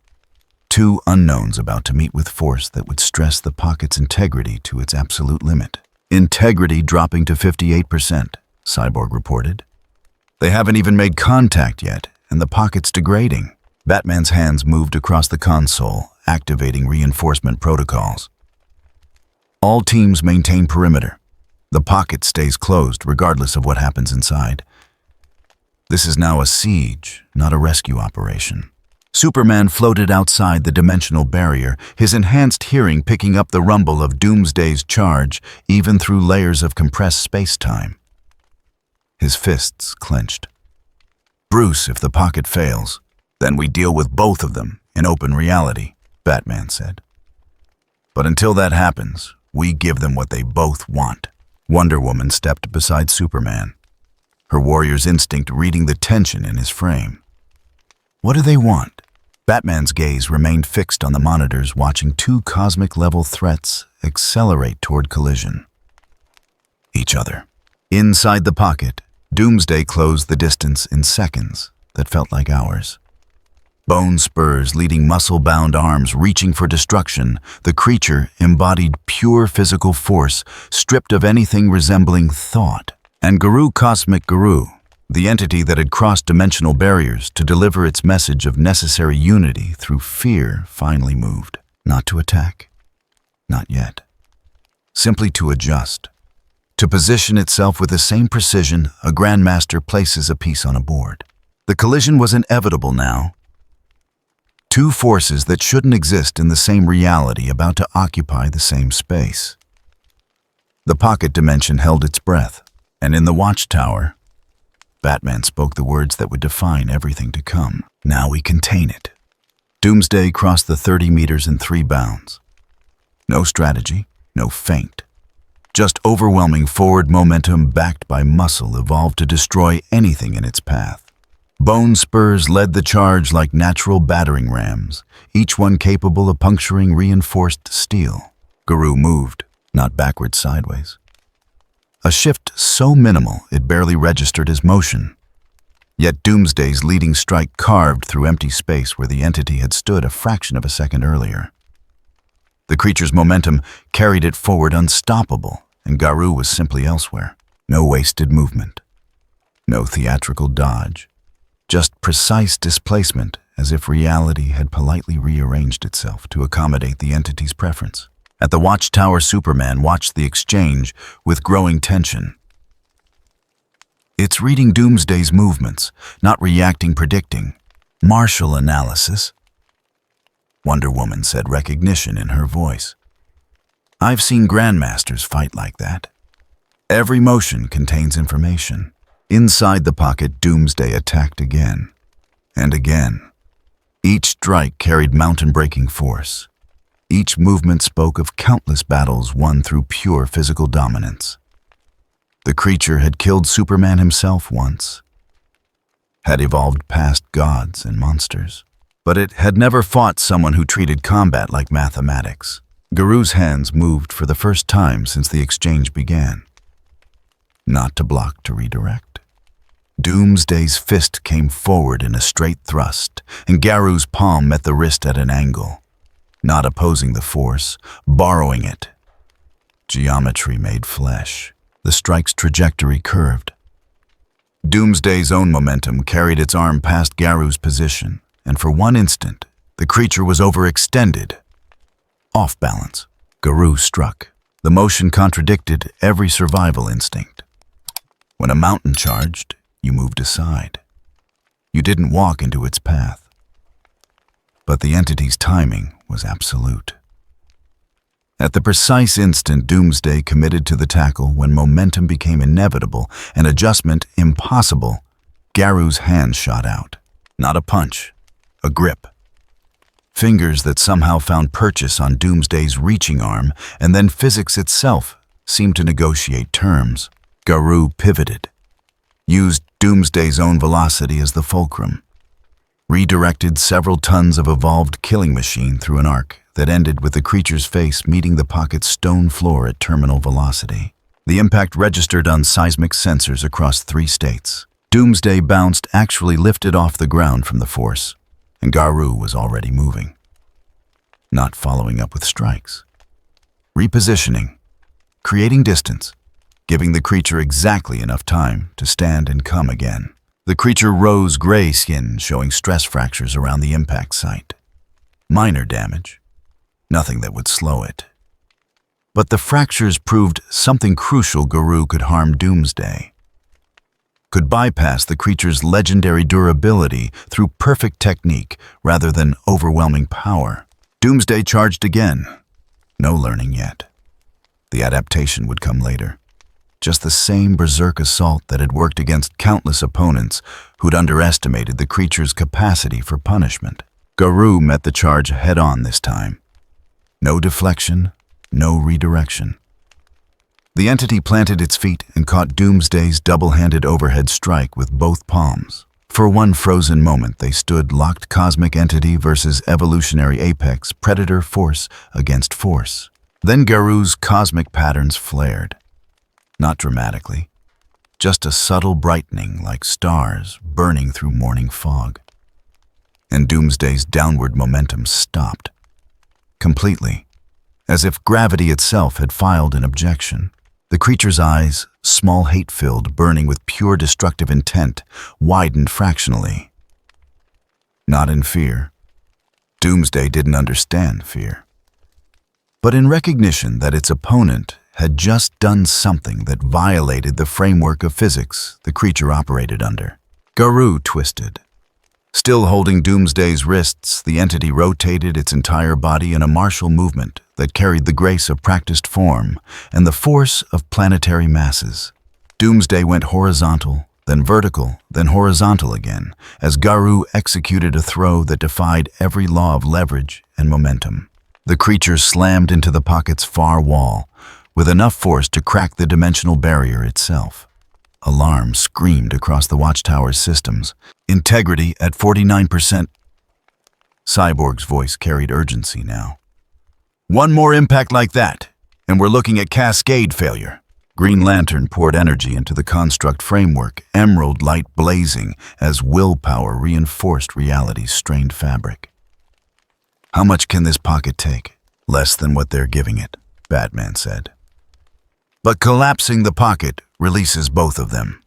A: Two unknowns about to meet with force that would stress the pocket's integrity to its absolute limit. Integrity dropping to 58%, Cyborg reported. They haven't even made contact yet, and the pocket's degrading. Batman's hands moved across the console, activating reinforcement protocols. All teams maintain perimeter. The pocket stays closed regardless of what happens inside. This is now a siege, not a rescue operation. Superman floated outside the dimensional barrier, his enhanced hearing picking up the rumble of Doomsday's charge, even through layers of compressed space-time. His fists clenched. Bruce, if the pocket fails, then we deal with both of them in open reality, Batman said. But until that happens, we give them what they both want. Wonder Woman stepped beside Superman, her warrior's instinct reading the tension in his frame. What do they want? Batman's gaze remained fixed on the monitors, watching two cosmic-level threats accelerate toward collision. Each other. Inside the pocket, Doomsday closed the distance in seconds that felt like hours. Bone spurs leading muscle-bound arms reaching for destruction, the creature embodied pure physical force, stripped of anything resembling thought. And Garou, Cosmic Garou, the entity that had crossed dimensional barriers to deliver its message of necessary unity through fear, finally moved. Not to attack. Not yet. Simply to adjust. To position itself with the same precision a grandmaster places a piece on a board. The collision was inevitable now. Two forces that shouldn't exist in the same reality about to occupy the same space. The pocket dimension held its breath, and in the watchtower, Batman spoke the words that would define everything to come. Now we contain it. Doomsday crossed the 30 meters in 3 bounds. No strategy, no feint. Just overwhelming forward momentum backed by muscle evolved to destroy anything in its path. Bone spurs led the charge like natural battering rams, each one capable of puncturing reinforced steel. Garou moved, not backwards, sideways. A shift so minimal it barely registered as motion. Yet Doomsday's leading strike carved through empty space where the entity had stood a fraction of a second earlier. The creature's momentum carried it forward unstoppable, and Garou was simply elsewhere. No wasted movement. No theatrical dodge. Just precise displacement, as if reality had politely rearranged itself to accommodate the entity's preference. At the watchtower, Superman watched the exchange with growing tension. It's reading Doomsday's movements, not reacting, predicting. Martial analysis. Wonder Woman said, recognition in her voice. I've seen grandmasters fight like that. Every motion contains information. Inside the pocket, Doomsday attacked again. And again. Each strike carried mountain-breaking force. Each movement spoke of countless battles won through pure physical dominance. The creature had killed Superman himself once. Had evolved past gods and monsters. But it had never fought someone who treated combat like mathematics. Garou's hands moved for the first time since the exchange began. Not to block, to redirect. Doomsday's fist came forward in a straight thrust, and Garou's palm met the wrist at an angle. Not opposing the force, borrowing it. Geometry made flesh. The strike's trajectory curved. Doomsday's own momentum carried its arm past Garou's position, and for one instant, the creature was overextended. Off balance, Garou struck. The motion contradicted every survival instinct. When a mountain charged, you moved aside. You didn't walk into its path. But the entity's timing was absolute. At the precise instant Doomsday committed to the tackle, when momentum became inevitable and adjustment impossible, Garou's hand shot out. Not a punch, a grip. Fingers that somehow found purchase on Doomsday's reaching arm, and then physics itself seemed to negotiate terms. Garou pivoted, used Doomsday's own velocity as the fulcrum, redirected several tons of evolved killing machine through an arc that ended with the creature's face meeting the pocket's stone floor at terminal velocity. The impact registered on seismic sensors across 3 states. Doomsday bounced, actually lifted off the ground from the force, and Garou was already moving. Not following up with strikes. Repositioning, creating distance, giving the creature exactly enough time to stand and come again. The creature rose, gray skin showing stress fractures around the impact site. Minor damage, nothing that would slow it. But the fractures proved something crucial. Garou could harm Doomsday, could bypass the creature's legendary durability through perfect technique rather than overwhelming power. Doomsday charged again. No learning yet. The adaptation would come later. Just the same berserk assault that had worked against countless opponents who'd underestimated the creature's capacity for punishment. Garou met the charge head-on this time. No deflection, no redirection. The entity planted its feet and caught Doomsday's double-handed overhead strike with both palms. For one frozen moment, they stood locked, cosmic entity versus evolutionary apex, predator force against force. Then Garou's cosmic patterns flared. Not dramatically, just a subtle brightening like stars burning through morning fog. And Doomsday's downward momentum stopped. Completely, as if gravity itself had filed an objection. The creature's eyes, small, hate-filled, burning with pure destructive intent, widened fractionally. Not in fear. Doomsday didn't understand fear. But in recognition that its opponent had just done something that violated the framework of physics the creature operated under. Garou twisted. Still holding Doomsday's wrists, the entity rotated its entire body in a martial movement that carried the grace of practiced form and the force of planetary masses. Doomsday went horizontal, then vertical, then horizontal again, as Garou executed a throw that defied every law of leverage and momentum. The creature slammed into the pocket's far wall, with enough force to crack the dimensional barrier itself. Alarm screamed across the watchtower's systems. Integrity at 49%. Cyborg's voice carried urgency now. One more impact like that, and we're looking at cascade failure. Green Lantern poured energy into the construct framework, emerald light blazing as willpower reinforced reality's strained fabric. How much can this pocket take? Less than what they're giving it, Batman said. But collapsing the pocket releases both of them.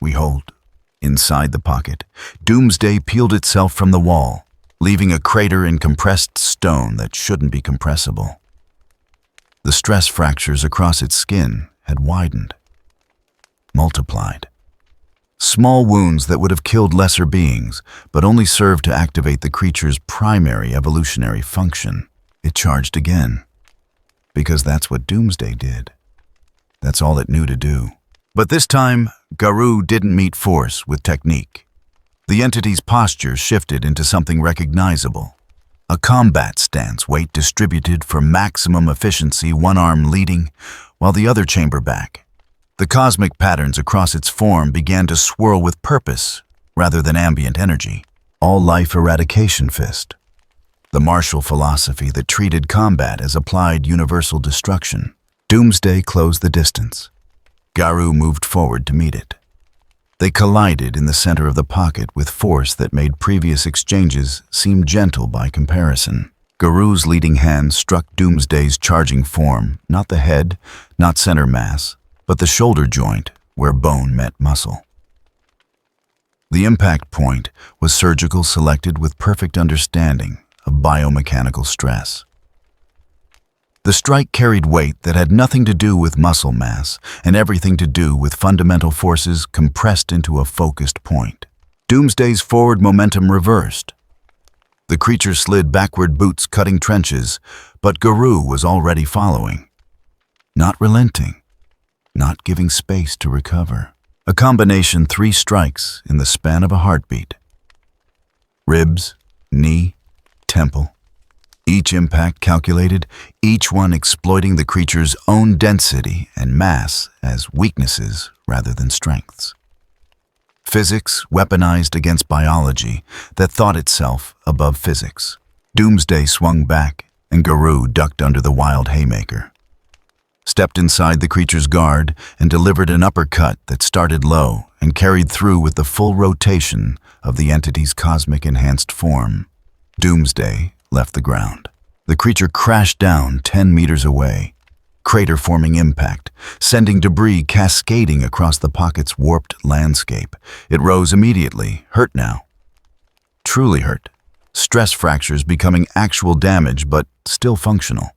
A: We hold. Inside the pocket, Doomsday peeled itself from the wall, leaving a crater in compressed stone that shouldn't be compressible. The stress fractures across its skin had widened, multiplied. Small wounds that would have killed lesser beings, but only served to activate the creature's primary evolutionary function. It charged again, because that's what Doomsday did. That's all it knew to do. But this time, Garou didn't meet force with technique. The entity's posture shifted into something recognizable. A combat stance, weight distributed for maximum efficiency, one arm leading, while the other chamber back. The cosmic patterns across its form began to swirl with purpose, rather than ambient energy. All-life eradication fist. The martial philosophy that treated combat as applied universal destruction. Doomsday closed the distance. Garou moved forward to meet it. They collided in the center of the pocket with force that made previous exchanges seem gentle by comparison. Garou's leading hand struck Doomsday's charging form, not the head, not center mass, but the shoulder joint where bone met muscle. The impact point was surgical, selected with perfect understanding of biomechanical stress. The strike carried weight that had nothing to do with muscle mass and everything to do with fundamental forces compressed into a focused point. Doomsday's forward momentum reversed. The creature slid backward, boots cutting trenches, but Garou was already following. Not relenting, not giving space to recover. A combination 3 strikes in the span of a heartbeat. Ribs, knee, temple. Each impact calculated, each one exploiting the creature's own density and mass as weaknesses rather than strengths. Physics weaponized against biology that thought itself above physics. Doomsday swung back, and Garou ducked under the wild haymaker. Stepped inside the creature's guard and delivered an uppercut that started low and carried through with the full rotation of the entity's cosmic enhanced form. Doomsday left the ground. The creature crashed down 10 meters away, crater-forming impact, sending debris cascading across the pocket's warped landscape. It rose immediately, hurt now. Truly hurt. Stress fractures becoming actual damage, but still functional.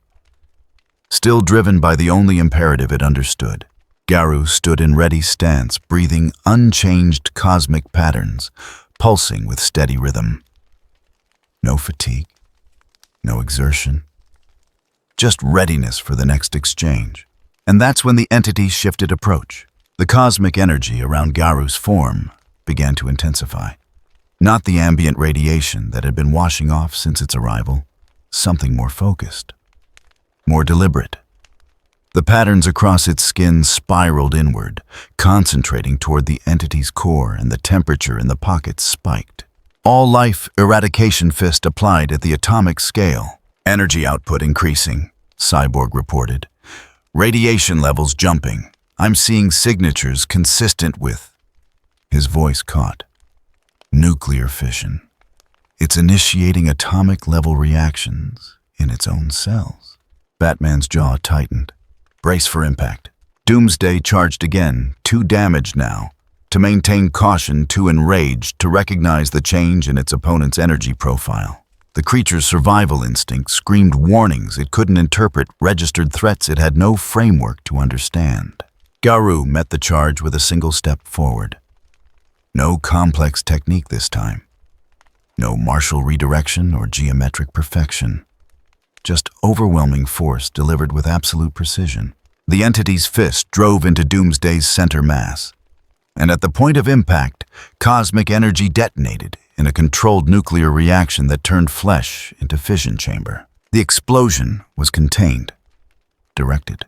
A: Still driven by the only imperative it understood. Garou stood in ready stance, breathing unchanged cosmic patterns, pulsing with steady rhythm. No fatigue, no exertion, just readiness for the next exchange. And that's when the entity shifted approach. The cosmic energy around Garou's form began to intensify. Not the ambient radiation that had been washing off since its arrival, something more focused, more deliberate. The patterns across its skin spiraled inward, concentrating toward the entity's core, and the temperature in the pockets spiked. All life eradication fist applied at the atomic scale. Energy output increasing, Cyborg reported. Radiation levels jumping. I'm seeing signatures consistent with... His voice caught. Nuclear fission. It's initiating atomic-level reactions in its own cells. Batman's jaw tightened. Brace for impact. Doomsday charged again, too damaged now. To maintain caution, too enraged to recognize the change in its opponent's energy profile. The creature's survival instinct screamed warnings it couldn't interpret, registered threats it had no framework to understand. Garou met the charge with a single step forward. No complex technique this time. No martial redirection or geometric perfection. Just overwhelming force delivered with absolute precision. The entity's fist drove into Doomsday's center mass. And at the point of impact, cosmic energy detonated in a controlled nuclear reaction that turned flesh into fission chamber. The explosion was contained, directed.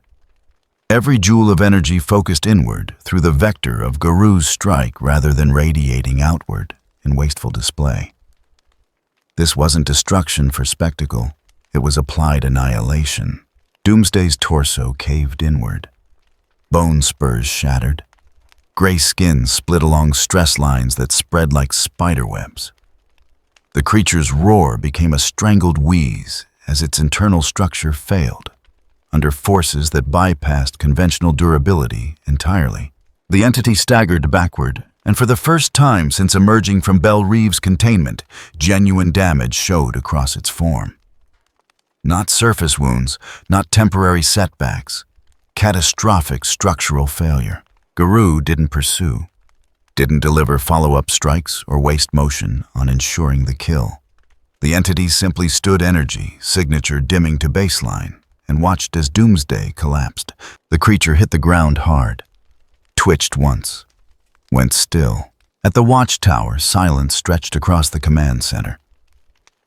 A: Every joule of energy focused inward through the vector of Garou's strike rather than radiating outward in wasteful display. This wasn't destruction for spectacle. It was applied annihilation. Doomsday's torso caved inward. Bone spurs shattered. Gray skin split along stress lines that spread like spiderwebs. The creature's roar became a strangled wheeze as its internal structure failed, under forces that bypassed conventional durability entirely. The entity staggered backward, and for the first time since emerging from Belle Reeve's containment, genuine damage showed across its form. Not surface wounds, not temporary setbacks, catastrophic structural failure. Garou didn't pursue, didn't deliver follow-up strikes or waste motion on ensuring the kill. The entity simply stood energy, signature dimming to baseline, and watched as Doomsday collapsed. The creature hit the ground hard, twitched once, went still. At the watchtower, silence stretched across the command center.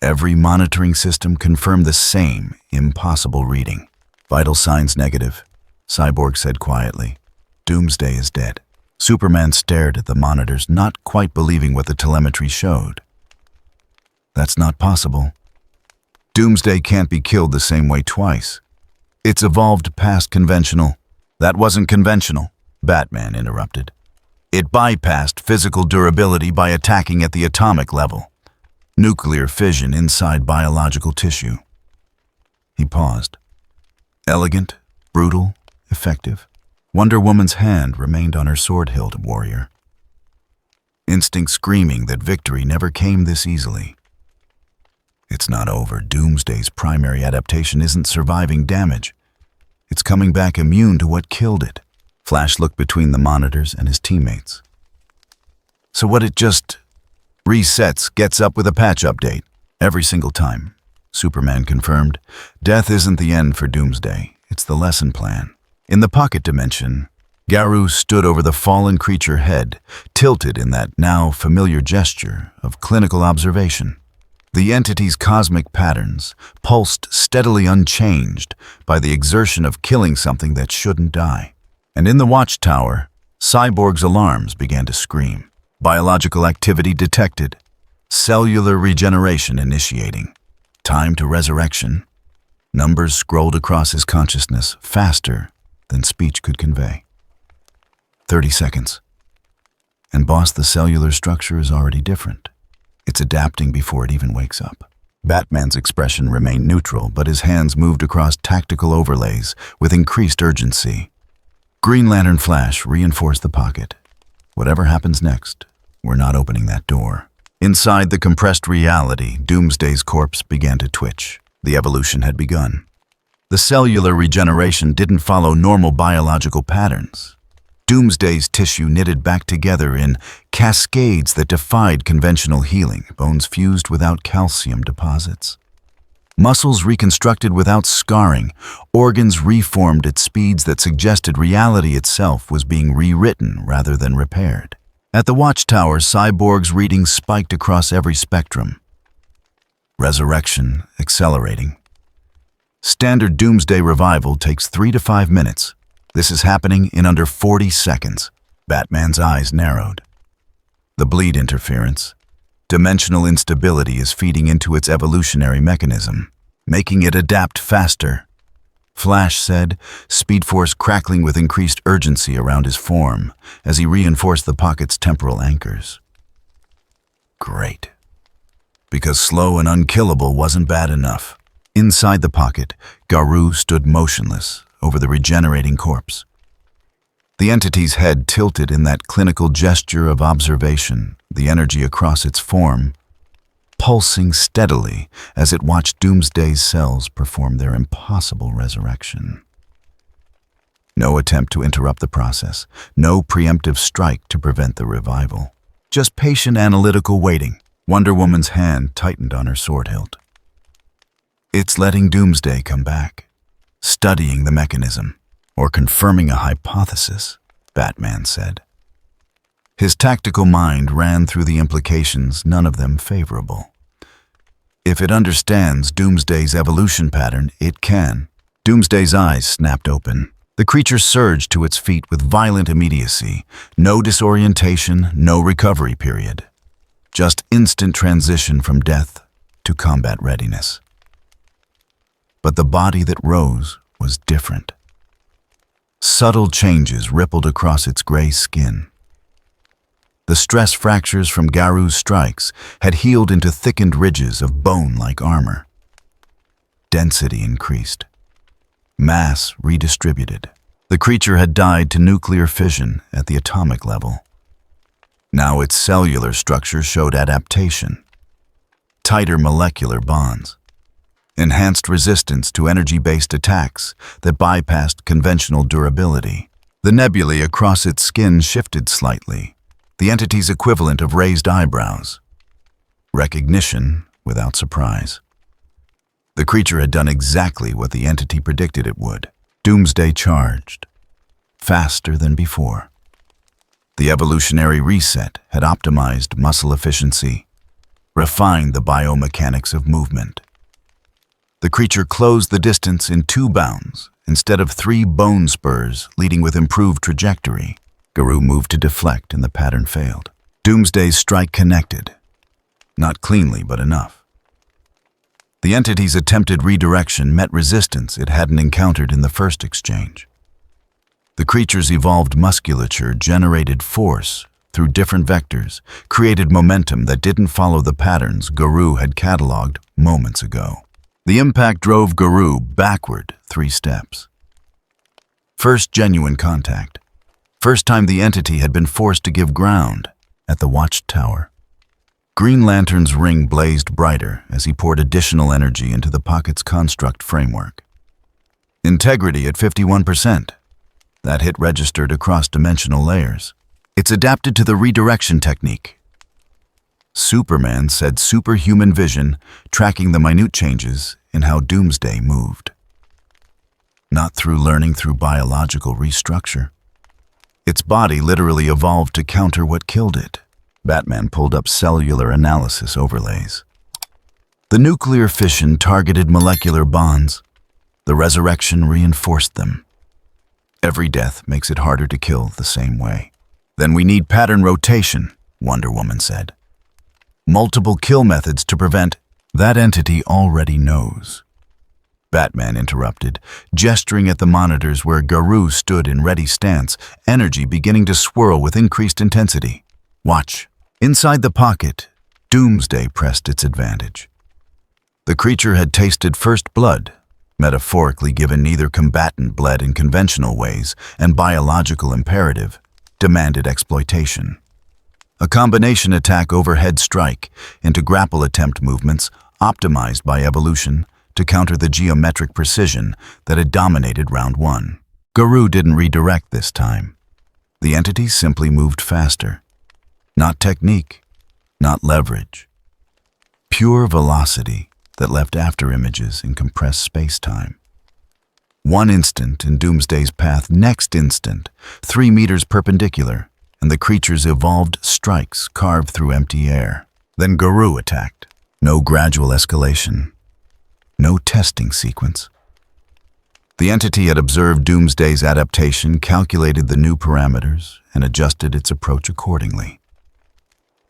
A: Every monitoring system confirmed the same impossible reading. Vital signs negative, Cyborg said quietly. Doomsday is dead. Superman stared at the monitors, not quite believing what the telemetry showed. That's not possible. Doomsday can't be killed the same way twice. It's evolved past conventional. That wasn't conventional, Batman interrupted. It bypassed physical durability by attacking at the atomic level. Nuclear fission inside biological tissue. He paused. Elegant, brutal, effective. Wonder Woman's hand remained on her sword-hilt warrior. Instinct screaming that victory never came this easily. It's not over. Doomsday's primary adaptation isn't surviving damage. It's coming back immune to what killed it. Flash looked between the monitors and his teammates. So what, it just resets, gets up with a patch update? Every single time, Superman confirmed. Death isn't the end for Doomsday, it's the lesson plan. In the pocket dimension, Garou stood over the fallen creature head, tilted in that now familiar gesture of clinical observation. The entity's cosmic patterns pulsed steadily unchanged by the exertion of killing something that shouldn't die. And in the watchtower, Cyborg's alarms began to scream. Biological activity detected. Cellular regeneration initiating. Time to resurrection. Numbers scrolled across his consciousness faster than speech could convey. 30 seconds. And boss, the cellular structure is already different. It's adapting before it even wakes up. Batman's expression remained neutral, but his hands moved across tactical overlays with increased urgency. Green Lantern flash reinforced the pocket. Whatever happens next, we're not opening that door. Inside the compressed reality, Doomsday's corpse began to twitch. The evolution had begun. The cellular regeneration didn't follow normal biological patterns. Doomsday's tissue knitted back together in cascades that defied conventional healing, bones fused without calcium deposits. Muscles reconstructed without scarring, organs reformed at speeds that suggested reality itself was being rewritten rather than repaired. At the watchtower, Cyborg's readings spiked across every spectrum. Resurrection accelerating. Standard Doomsday revival takes 3 to 5 minutes. This is happening in under 40 seconds. Batman's eyes narrowed. The bleed interference. Dimensional instability is feeding into its evolutionary mechanism, making it adapt faster. Flash said, Speed Force crackling with increased urgency around his form as he reinforced the pocket's temporal anchors. Great. Because slow and unkillable wasn't bad enough. Inside the pocket, Garou stood motionless over the regenerating corpse. The entity's head tilted in that clinical gesture of observation, the energy across its form, pulsing steadily as it watched Doomsday's cells perform their impossible resurrection. No attempt to interrupt the process, no preemptive strike to prevent the revival. Just patient analytical waiting. Wonder Woman's hand tightened on her sword hilt. It's letting Doomsday come back. Studying the mechanism, or confirming a hypothesis, Batman said. His tactical mind ran through the implications, none of them favorable. If it understands Doomsday's evolution pattern, it can. Doomsday's eyes snapped open. The creature surged to its feet with violent immediacy. No disorientation, no recovery period. Just instant transition from death to combat readiness. But the body that rose was different. Subtle changes rippled across its gray skin. The stress fractures from Garou's strikes had healed into thickened ridges of bone-like armor. Density increased. Mass redistributed. The creature had died to nuclear fission at the atomic level. Now its cellular structure showed adaptation. Tighter molecular bonds. Enhanced resistance to energy-based attacks that bypassed conventional durability. The nebulae across its skin shifted slightly, the entity's equivalent of raised eyebrows. Recognition without surprise. The creature had done exactly what the entity predicted it would. Doomsday charged, faster than before. The evolutionary reset had optimized muscle efficiency, refined the biomechanics of movement. The creature closed the distance in 2 bounds, instead of 3 bone spurs leading with improved trajectory. Garou moved to deflect and the pattern failed. Doomsday's strike connected. Not cleanly, but enough. The entity's attempted redirection met resistance it hadn't encountered in the first exchange. The creature's evolved musculature generated force through different vectors, created momentum that didn't follow the patterns Garou had cataloged moments ago. The impact drove Garou backward 3 steps. First genuine contact. First time the entity had been forced to give ground at the watchtower. Green Lantern's ring blazed brighter as he poured additional energy into the pocket's construct framework. Integrity at 51%. That hit registered across dimensional layers. It's adapted to the redirection technique. Superman said superhuman vision, tracking the minute changes in how Doomsday moved. Not through learning through biological restructure. Its body literally evolved to counter what killed it. Batman pulled up cellular analysis overlays. The nuclear fission targeted molecular bonds. The resurrection reinforced them. Every death makes it harder to kill the same way. Then we need pattern rotation, Wonder Woman said. Multiple kill methods to prevent. That entity already knows. Batman interrupted, gesturing at the monitors where Garou stood in ready stance, energy beginning to swirl with increased intensity. Watch. Inside the pocket, Doomsday pressed its advantage. The creature had tasted first blood, metaphorically given neither combatant bled in conventional ways and biological imperative, demanded exploitation. A combination attack overhead strike into grapple attempt movements optimized by evolution to counter the geometric precision that had dominated round one. Garou didn't redirect this time. The entity simply moved faster. Not technique, not leverage. Pure velocity that left afterimages in compressed space-time. 1 instant in Doomsday's path, next instant, 3 meters perpendicular, and the creature's evolved strikes carved through empty air. Then Garou attacked. No gradual escalation. No testing sequence. The entity had observed Doomsday's adaptation, calculated the new parameters, and adjusted its approach accordingly.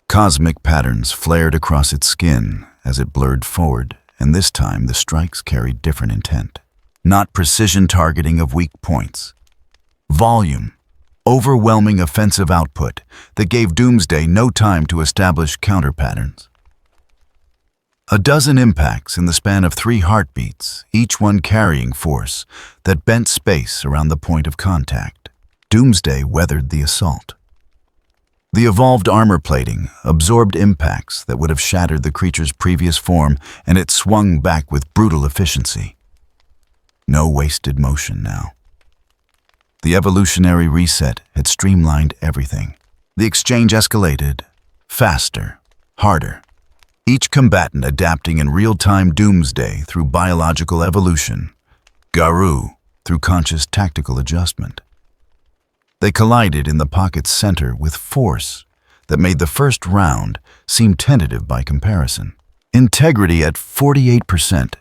A: Cosmic patterns flared across its skin as it blurred forward, and this time the strikes carried different intent. Not precision targeting of weak points. Volume, overwhelming offensive output that gave Doomsday no time to establish counter patterns. A dozen impacts in the span of 3 heartbeats, each one carrying force that bent space around the point of contact. Doomsday weathered the assault. The evolved armor plating absorbed impacts that would have shattered the creature's previous form, and it swung back with brutal efficiency. No wasted motion now. The evolutionary reset had streamlined everything. The exchange escalated, faster, harder. Each combatant adapting in real-time Doomsday through biological evolution, Garou through conscious tactical adjustment. They collided in the pocket's center with force that made the first round seem tentative by comparison. Integrity at 48%.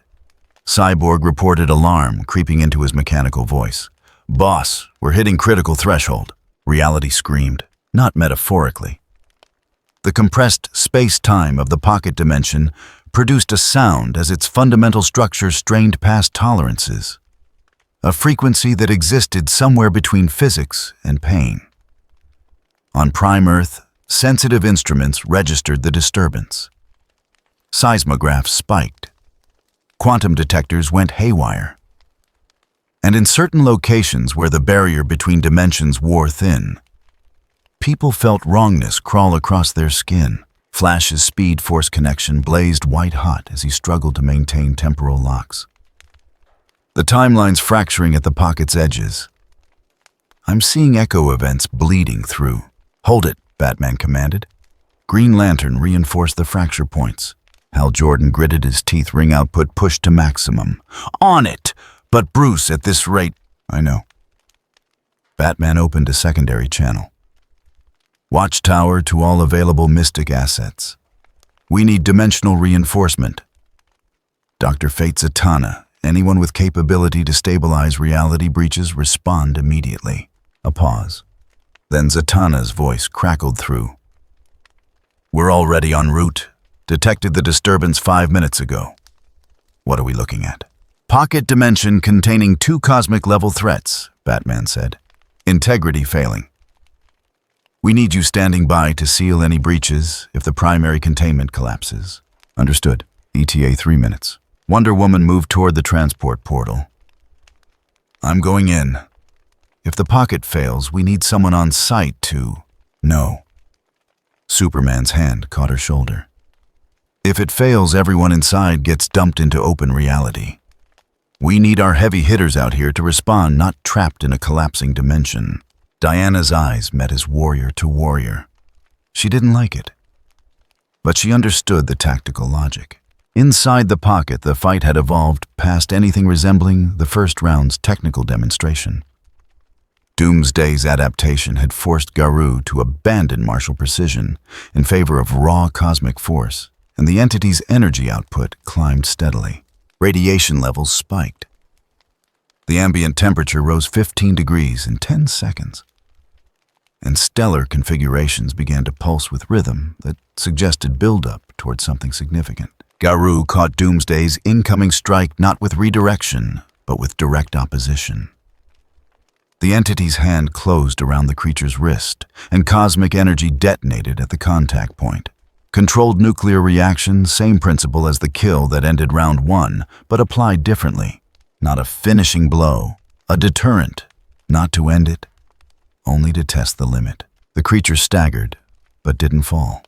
A: Cyborg reported alarm creeping into his mechanical voice. "Boss, we're hitting critical threshold," reality screamed, not metaphorically. The compressed space-time of the pocket dimension produced a sound as its fundamental structure strained past tolerances. A frequency that existed somewhere between physics and pain. On Prime Earth, sensitive instruments registered the disturbance. Seismographs spiked. Quantum detectors went haywire. And in certain locations where the barrier between dimensions wore thin, people felt wrongness crawl across their skin. Flash's Speed Force connection blazed white-hot as he struggled to maintain temporal locks. The timeline's fracturing at the pocket's edges. "I'm seeing echo events bleeding through." "Hold it," Batman commanded. Green Lantern reinforced the fracture points. Hal Jordan gritted his teeth, ring output pushed to maximum. "On it! But Bruce, at this rate..." "I know." Batman opened a secondary channel. "Watchtower to all available Mystic assets. We need dimensional reinforcement. Dr. Fate Zatanna, anyone with capability to stabilize reality breaches, respond immediately." A pause. Then Zatanna's voice crackled through. "We're already en route. Detected the disturbance 5 minutes ago." "What are we looking at?" "Pocket dimension containing 2 cosmic-level threats," Batman said. "Integrity failing. We need you standing by to seal any breaches if the primary containment collapses." "Understood. ETA 3 minutes." Wonder Woman moved toward the transport portal. "I'm going in. If the pocket fails, we need someone on site to..." "No." Superman's hand caught her shoulder. "If it fails, everyone inside gets dumped into open reality. We need our heavy hitters out here to respond, not trapped in a collapsing dimension." Diana's eyes met as warrior to warrior. She didn't like it. But she understood the tactical logic. Inside the pocket, the fight had evolved past anything resembling the first round's technical demonstration. Doomsday's adaptation had forced Garou to abandon martial precision in favor of raw cosmic force, and the entity's energy output climbed steadily. Radiation levels spiked. The ambient temperature rose 15 degrees in 10 seconds, and stellar configurations began to pulse with rhythm that suggested buildup toward something significant. Garou caught Doomsday's incoming strike not with redirection, but with direct opposition. The entity's hand closed around the creature's wrist, and cosmic energy detonated at the contact point. Controlled nuclear reaction, same principle as the kill that ended round 1, but applied differently. Not a finishing blow, a deterrent, not to end it, only to test the limit. The creature staggered, but didn't fall.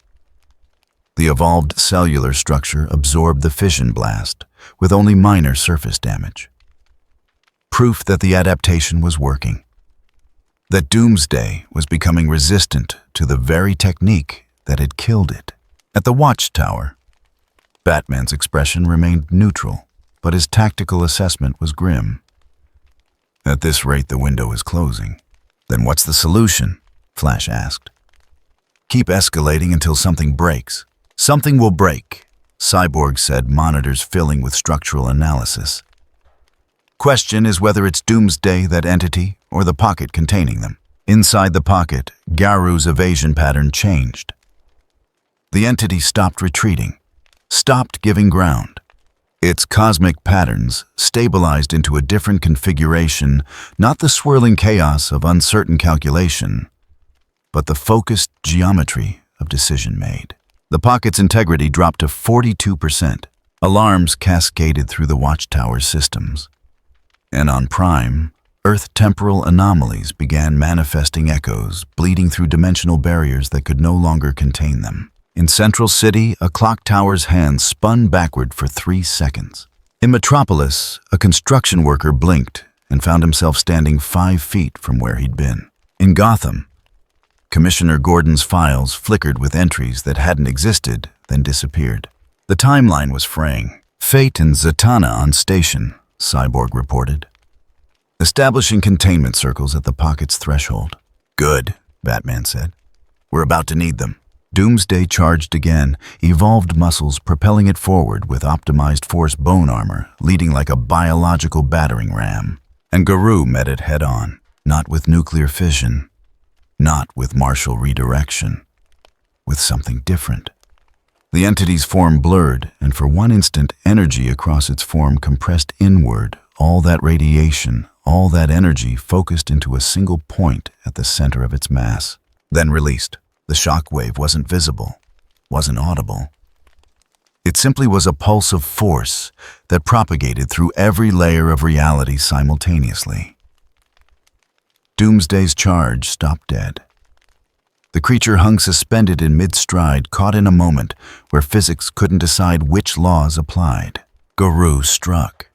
A: The evolved cellular structure absorbed the fission blast, with only minor surface damage. Proof that the adaptation was working. That Doomsday was becoming resistant to the very technique that had killed it. At the watchtower, Batman's expression remained neutral, but his tactical assessment was grim. At this rate, the window is closing. Then what's the solution? Flash asked. Keep escalating until something breaks. Something will break, Cyborg said, monitors filling with structural analysis. Question is whether it's Doomsday, that entity, or the pocket containing them. Inside the pocket, Garou's evasion pattern changed. The entity stopped retreating, stopped giving ground. Its cosmic patterns stabilized into a different configuration, not the swirling chaos of uncertain calculation, but the focused geometry of decision made. The pocket's integrity dropped to 42%. Alarms cascaded through the watchtower's systems. And on Prime, Earth temporal anomalies began manifesting echoes, bleeding through dimensional barriers that could no longer contain them. In Central City, a clock tower's hand spun backward for 3 seconds. In Metropolis, a construction worker blinked and found himself standing 5 feet from where he'd been. In Gotham, Commissioner Gordon's files flickered with entries that hadn't existed, then disappeared. The timeline was fraying. Fate and Zatanna on station, Cyborg reported, establishing containment circles at the pocket's threshold. Good, Batman said. We're about to need them. Doomsday charged again, evolved muscles propelling it forward with optimized force bone armor, leading like a biological battering ram. And Garou met it head-on, not with nuclear fission, not with martial redirection, with something different. The entity's form blurred, and for one instant, energy across its form compressed inward, all that radiation, all that energy focused into a single point at the center of its mass, then released. The shock wave wasn't visible, wasn't audible. It simply was a pulse of force that propagated through every layer of reality simultaneously. Doomsday's charge stopped dead. The creature hung suspended in mid-stride, caught in a moment where physics couldn't decide which laws applied. Garou struck.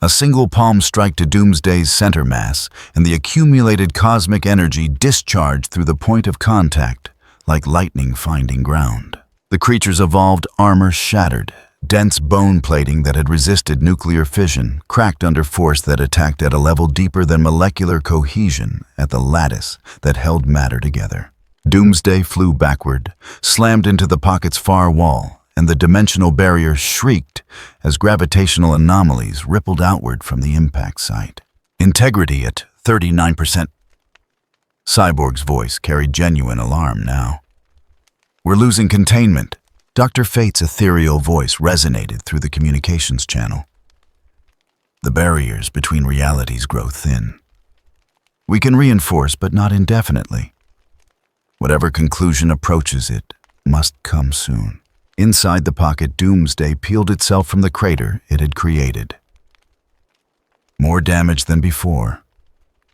A: A single palm strike to Doomsday's center mass, and the accumulated cosmic energy discharged through the point of contact, like lightning finding ground. The creature's evolved armor shattered. Dense bone plating that had resisted nuclear fission cracked under force that attacked at a level deeper than molecular cohesion at the lattice that held matter together. Doomsday flew backward, slammed into the pocket's far wall, and the dimensional barrier shrieked as gravitational anomalies rippled outward from the impact site. Integrity at 39%. Cyborg's voice carried genuine alarm now. We're losing containment. Dr. Fate's ethereal voice resonated through the communications channel. The barriers between realities grow thin. We can reinforce, but not indefinitely. Whatever conclusion approaches it must come soon. Inside the pocket, Doomsday peeled itself from the crater it had created. More damage than before.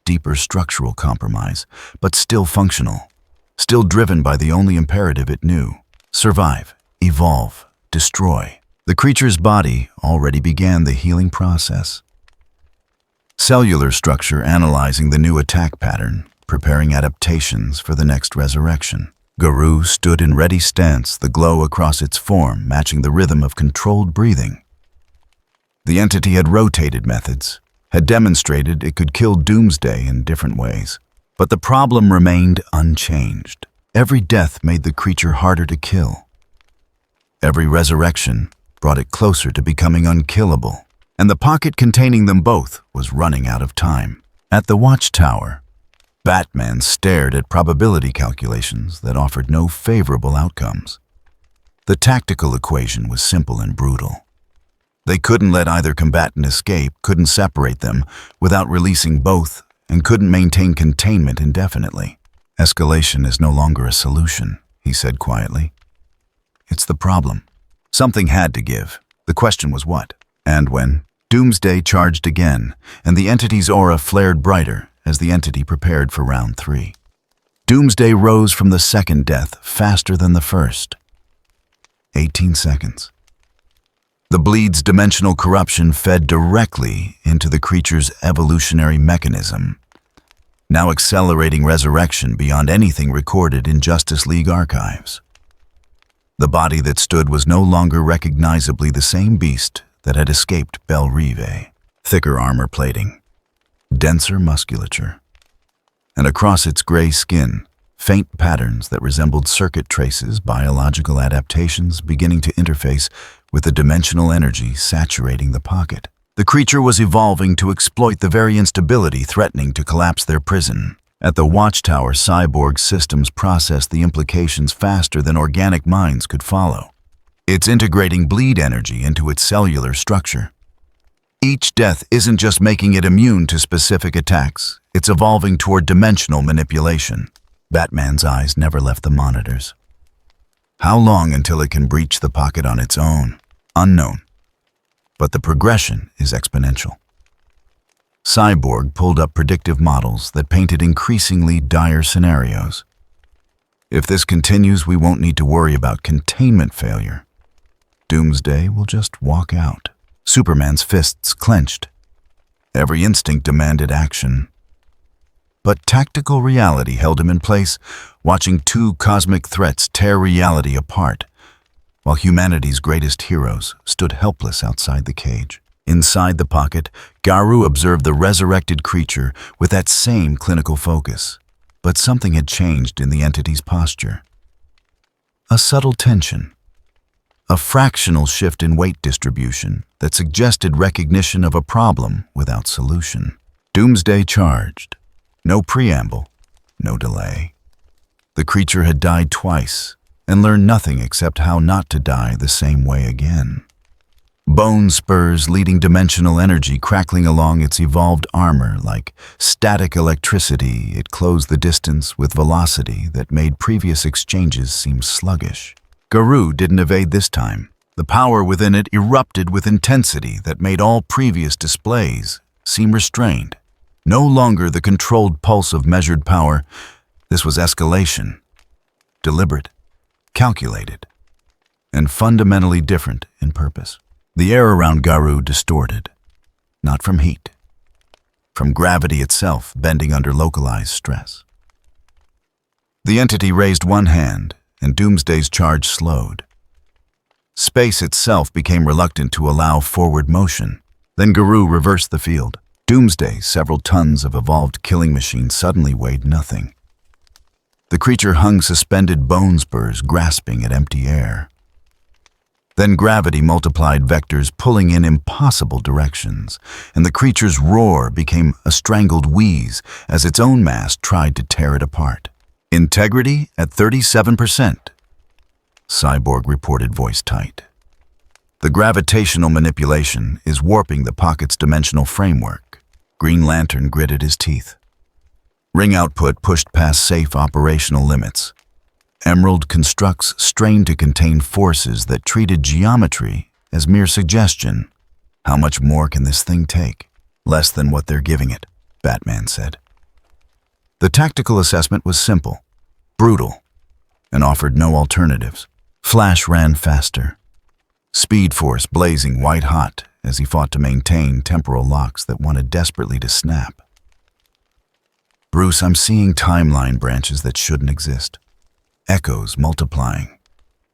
A: Deeper structural compromise, but still functional. Still driven by the only imperative it knew. Survive, evolve, destroy. The creature's body already began the healing process. Cellular structure analyzing the new attack pattern, preparing adaptations for the next resurrection. Garou stood in ready stance, the glow across its form matching the rhythm of controlled breathing. The entity had rotated methods, had demonstrated it could kill Doomsday in different ways. But the problem remained unchanged. Every death made the creature harder to kill. Every resurrection brought it closer to becoming unkillable, and the pocket containing them both was running out of time. At the watchtower, Batman stared at probability calculations that offered no favorable outcomes. The tactical equation was simple and brutal. They couldn't let either combatant escape, couldn't separate them without releasing both, and couldn't maintain containment indefinitely. Escalation is no longer a solution, he said quietly. It's the problem. Something had to give. The question was what? And when Doomsday charged again, and the entity's aura flared brighter as the entity prepared for round 3. Doomsday rose from the second death faster than the first. 18 seconds. The bleed's dimensional corruption fed directly into the creature's evolutionary mechanism, now accelerating resurrection beyond anything recorded in Justice League archives. The body that stood was no longer recognizably the same beast that had escaped Belle Rive. Thicker armor plating, denser musculature, and across its gray skin, faint patterns that resembled circuit traces, biological adaptations beginning to interface with the dimensional energy saturating the pocket. The creature was evolving to exploit the very instability threatening to collapse their prison. At the watchtower, cyborg systems processed the implications faster than organic minds could follow. It's integrating bleed energy into its cellular structure. Each death isn't just making it immune to specific attacks, it's evolving toward dimensional manipulation. Batman's eyes never left the monitors. How long until it can breach the pocket on its own? Unknown. But the progression is exponential. Cyborg pulled up predictive models that painted increasingly dire scenarios. If this continues, we won't need to worry about containment failure. Doomsday will just walk out. Superman's fists clenched. Every instinct demanded action. But tactical reality held him in place, watching two cosmic threats tear reality apart, while humanity's greatest heroes stood helpless outside the cage. Inside the pocket, Garou observed the resurrected creature with that same clinical focus. But something had changed in the entity's posture. A subtle tension. A fractional shift in weight distribution that suggested recognition of a problem without solution. Doomsday charged. No preamble, no delay. The creature had died twice and learned nothing except how not to die the same way again. Bone spurs leading dimensional energy crackling along its evolved armor like static electricity, it closed the distance with velocity that made previous exchanges seem sluggish. Garou didn't evade this time. The power within it erupted with intensity that made all previous displays seem restrained. No longer the controlled pulse of measured power, this was escalation. Deliberate, calculated, and fundamentally different in purpose. The air around Garou distorted, not from heat, from gravity itself bending under localized stress. The entity raised one hand, and Doomsday's charge slowed. Space itself became reluctant to allow forward motion. Then Garou reversed the field. Doomsday, several tons of evolved killing machine, suddenly weighed nothing. The creature hung suspended bone spurs, grasping at empty air. Then gravity multiplied vectors, pulling in impossible directions, and the creature's roar became a strangled wheeze as its own mass tried to tear it apart. Integrity at 37%. Cyborg reported, voice tight. The gravitational manipulation is warping the pocket's dimensional framework. Green Lantern gritted his teeth. Ring output pushed past safe operational limits. Emerald constructs strained to contain forces that treated geometry as mere suggestion. How much more can this thing take? Less than what they're giving it, Batman said. The tactical assessment was simple, brutal, and offered no alternatives. Flash ran faster. Speed Force blazing white-hot as he fought to maintain temporal locks that wanted desperately to snap. Bruce, I'm seeing timeline branches that shouldn't exist. echoes multiplying.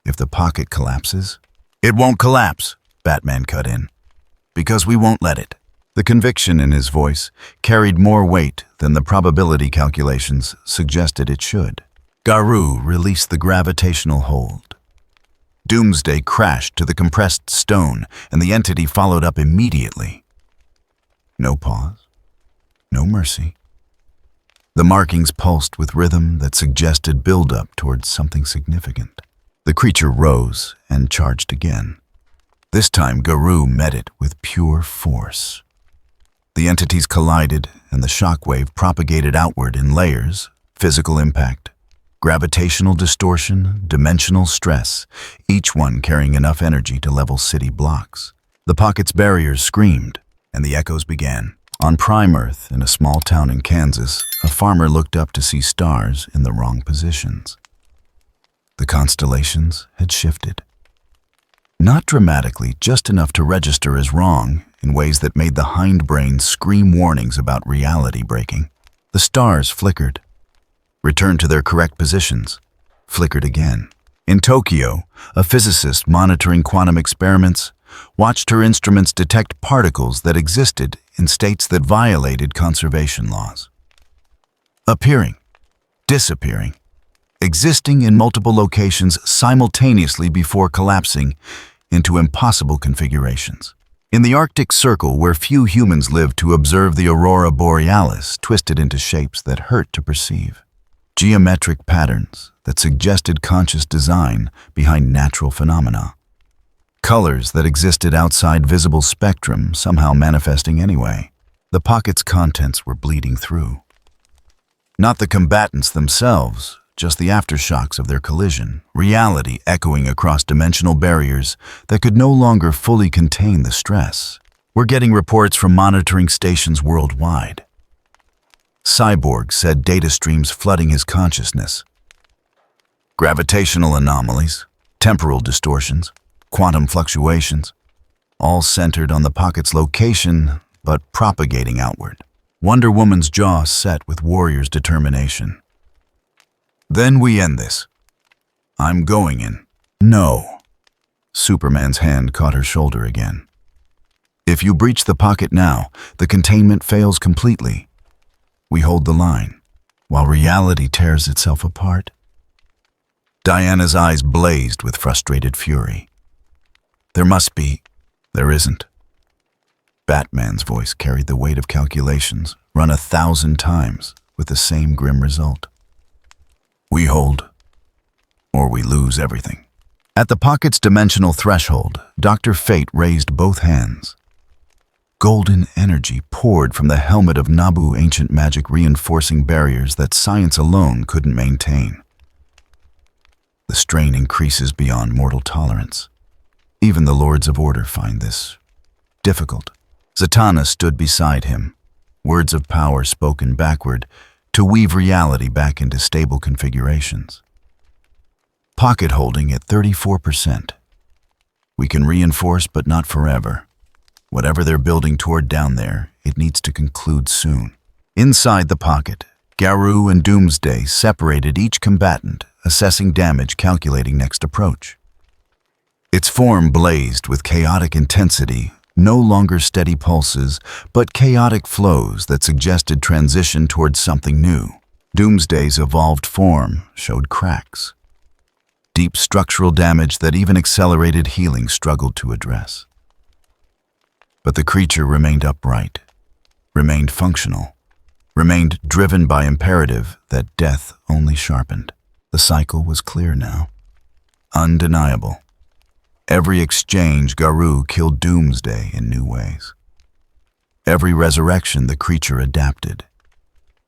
A: If the pocket collapses, "It won't collapse," Batman cut in, "because we won't let it." The conviction in his voice carried more weight than the probability calculations suggested it should. Garou released the gravitational hold. Doomsday crashed to the compressed stone, and the entity followed up immediately. No pause, no mercy. The markings pulsed with rhythm that suggested build-up towards something significant. The creature rose and charged again. This time, Garou met it with pure force. The entities collided, and the shockwave propagated outward in layers: physical impact, gravitational distortion, dimensional stress, each one carrying enough energy to level city blocks. The pocket's barriers screamed, and the echoes began. On Prime Earth, in a small town in Kansas, a farmer looked up to see stars in the wrong positions. The constellations had shifted. Not dramatically, just enough to register as wrong in ways that made the hindbrain scream warnings about reality breaking. The stars flickered, returned to their correct positions, flickered again. In Tokyo, a physicist monitoring quantum experiments watched her instruments detect particles that existed in states that violated conservation laws. Appearing, disappearing, existing in multiple locations simultaneously before collapsing into impossible configurations. In the Arctic Circle, where few humans live to observe the aurora borealis, twisted into shapes that hurt to perceive. Geometric patterns that suggested conscious design behind natural phenomena. Colors that existed outside visible spectrum somehow manifesting anyway. The pocket's contents were bleeding through. Not the combatants themselves, just the aftershocks of their collision, reality echoing across dimensional barriers that could no longer fully contain the stress. We're getting reports from monitoring stations worldwide. Cyborg said data streams flooding his consciousness. Gravitational anomalies, temporal distortions, quantum fluctuations, all centered on the pocket's location, but propagating outward. Wonder Woman's jaw set with warrior's determination. "Then we end this. I'm going in." "No." Superman's hand caught her shoulder again. "If you breach the pocket now, the containment fails completely. We hold the line, while reality tears itself apart." Diana's eyes blazed with frustrated fury. "There must be." "There isn't." Batman's voice carried the weight of calculations, run 1,000 times, with the same grim result. "We hold, or we lose everything." At the pocket's dimensional threshold, Dr. Fate raised both hands. Golden energy poured from the helmet of Nabu, ancient magic reinforcing barriers that science alone couldn't maintain. The strain increases beyond mortal tolerance. Even the Lords of Order find this difficult. Zatanna stood beside him, words of power spoken backward to weave reality back into stable configurations. Pocket holding at 34%. We can reinforce, but not forever. Whatever they're building toward down there, it needs to conclude soon. Inside the pocket, Garou and Doomsday separated each combatant, assessing damage, calculating next approach. Its form blazed with chaotic intensity, no longer steady pulses, but chaotic flows that suggested transition towards something new. Doomsday's evolved form showed cracks. Deep structural damage that even accelerated healing struggled to address. But the creature remained upright, remained functional, remained driven by imperative that death only sharpened. The cycle was clear now, undeniable. Every exchange, Garou killed Doomsday in new ways. Every resurrection, the creature adapted.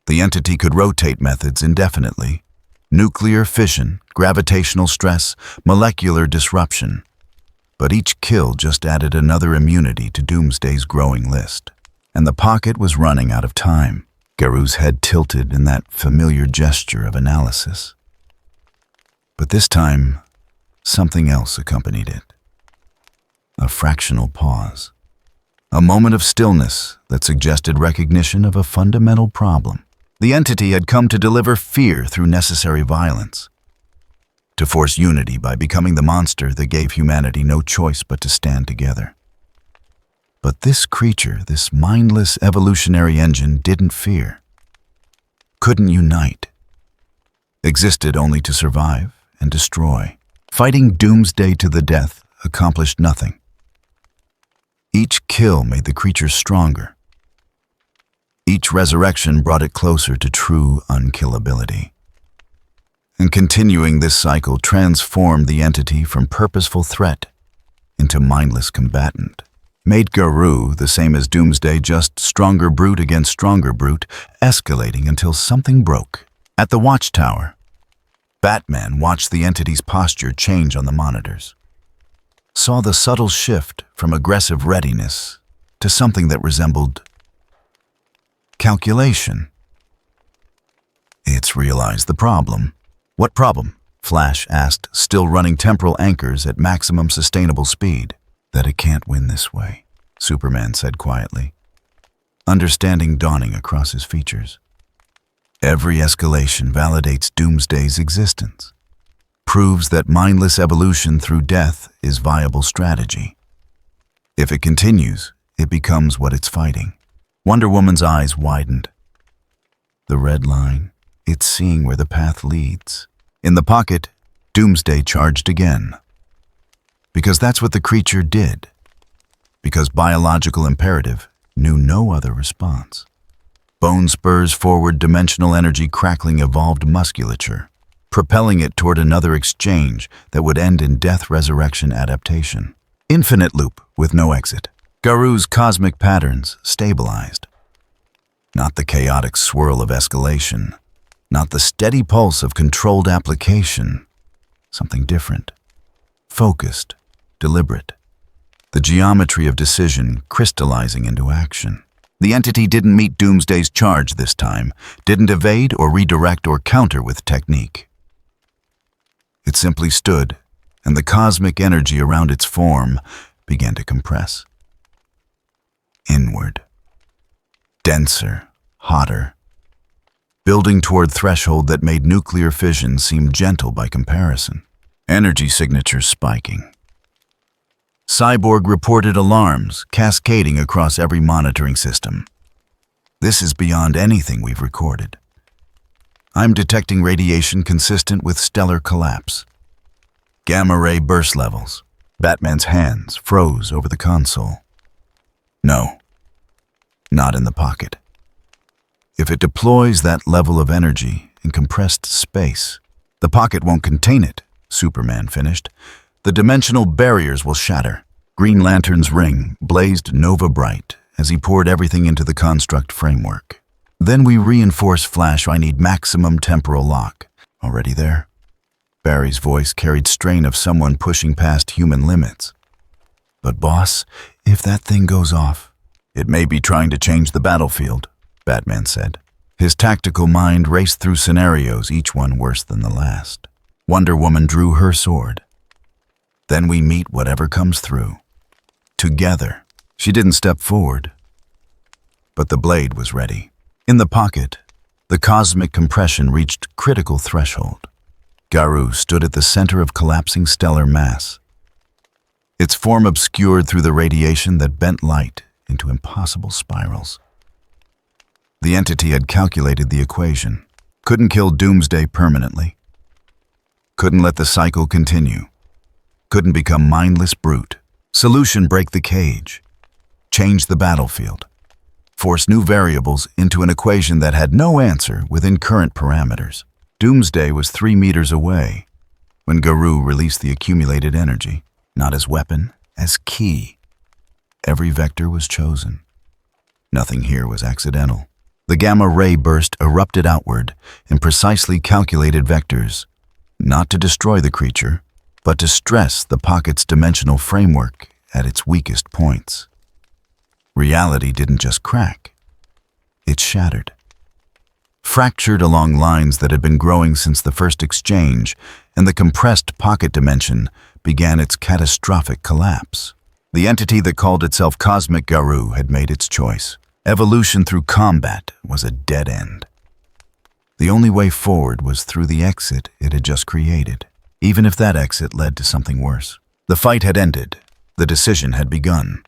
A: The entity could rotate methods indefinitely. Nuclear fission, gravitational stress, molecular disruption. But each kill just added another immunity to Doomsday's growing list. And the pocket was running out of time. Garou's head tilted in that familiar gesture of analysis. But this time, something else accompanied it. A fractional pause. A moment of stillness that suggested recognition of a fundamental problem. The entity had come to deliver fear through necessary violence. to force unity by becoming the monster that gave humanity no choice but to stand together. But this creature, this mindless evolutionary engine, didn't fear, couldn't unite, existed only to survive and destroy. Fighting doomsday to the death accomplished nothing. Each kill made the creature stronger. Each resurrection brought it closer to true unkillability. And continuing this cycle transformed the entity from purposeful threat into mindless combatant. Made Garou the same as Doomsday, just stronger brute against stronger brute, escalating until something broke. At the watchtower, Batman watched the entity's posture change on the monitors. Saw the subtle shift from aggressive readiness to something that resembled calculation. It's realized the problem. What problem? Flash asked, still running temporal anchors at maximum sustainable speed. That it can't win this way, Superman said quietly, understanding dawning across his features. Every escalation validates Doomsday's existence, proves that mindless evolution through death is viable strategy. If it continues, it becomes what it's fighting. Wonder Woman's eyes widened. The red line, it's seeing where the path leads. In the pocket, Doomsday charged again. Because that's what the creature did. Because biological imperative knew no other response. Bone spurs forward, dimensional energy crackling evolved musculature, propelling it toward another exchange that would end in death-resurrection adaptation. Infinite loop with no exit. Garou's cosmic patterns stabilized. Not the chaotic swirl of escalation, not the steady pulse of controlled application. Something different. Focused, deliberate. The geometry of decision crystallizing into action. The entity didn't meet Doomsday's charge this time, didn't evade or redirect or counter with technique. It simply stood, and the cosmic energy around its form began to compress. Inward. Denser, hotter. Building toward threshold that made nuclear fission seem gentle by comparison. Energy signatures spiking. Cyborg reported alarms cascading across every monitoring system. This is beyond anything we've recorded. I'm detecting radiation consistent with stellar collapse. Gamma-ray burst levels. Batman's hands froze over the console. No, not in the pocket. If it deploys that level of energy in compressed space, the pocket won't contain it, Superman finished. The dimensional barriers will shatter. Green Lantern's ring blazed nova bright as he poured everything into the construct framework. Then we reinforce Flash. I need maximum temporal lock. Already there? Barry's voice carried strain of someone pushing past human limits. But boss, if that thing goes off, it may be trying to change the battlefield, Batman said. His tactical mind raced through scenarios, each one worse than the last. Wonder Woman drew her sword. Then we meet whatever comes through. Together. She didn't step forward, but the blade was ready. In the pocket, the cosmic compression reached critical threshold. Garou stood at the center of collapsing stellar mass. Its form obscured through the radiation that bent light into impossible spirals. The entity had calculated the equation. Couldn't kill Doomsday permanently. Couldn't let the cycle continue. Couldn't become mindless brute. Solution: break the cage. Change the battlefield. Force new variables into an equation that had no answer within current parameters. Doomsday was 3 meters away when Garou released the accumulated energy, not as weapon, as key. Every vector was chosen. Nothing here was accidental. The gamma-ray burst erupted outward in precisely calculated vectors, not to destroy the creature, but to stress the pocket's dimensional framework at its weakest points. Reality didn't just crack. It shattered. Fractured along lines that had been growing since the first exchange, and the compressed pocket dimension began its catastrophic collapse. The entity that called itself Cosmic Garou had made its choice. Evolution through combat was a dead end. The only way forward was through the exit it had just created. even if that exit led to something worse. The fight had ended. The decision had begun.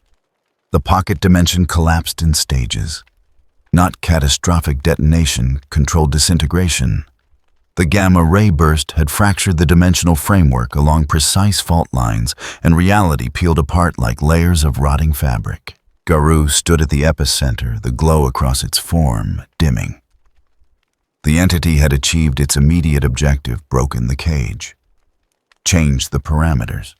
A: The pocket dimension collapsed in stages. Not catastrophic detonation, controlled disintegration. The gamma ray burst had fractured the dimensional framework along precise fault lines, and reality peeled apart like layers of rotting fabric. Garou stood at the epicenter, the glow across its form dimming. The entity had achieved its immediate objective, broken the cage, changed the parameters.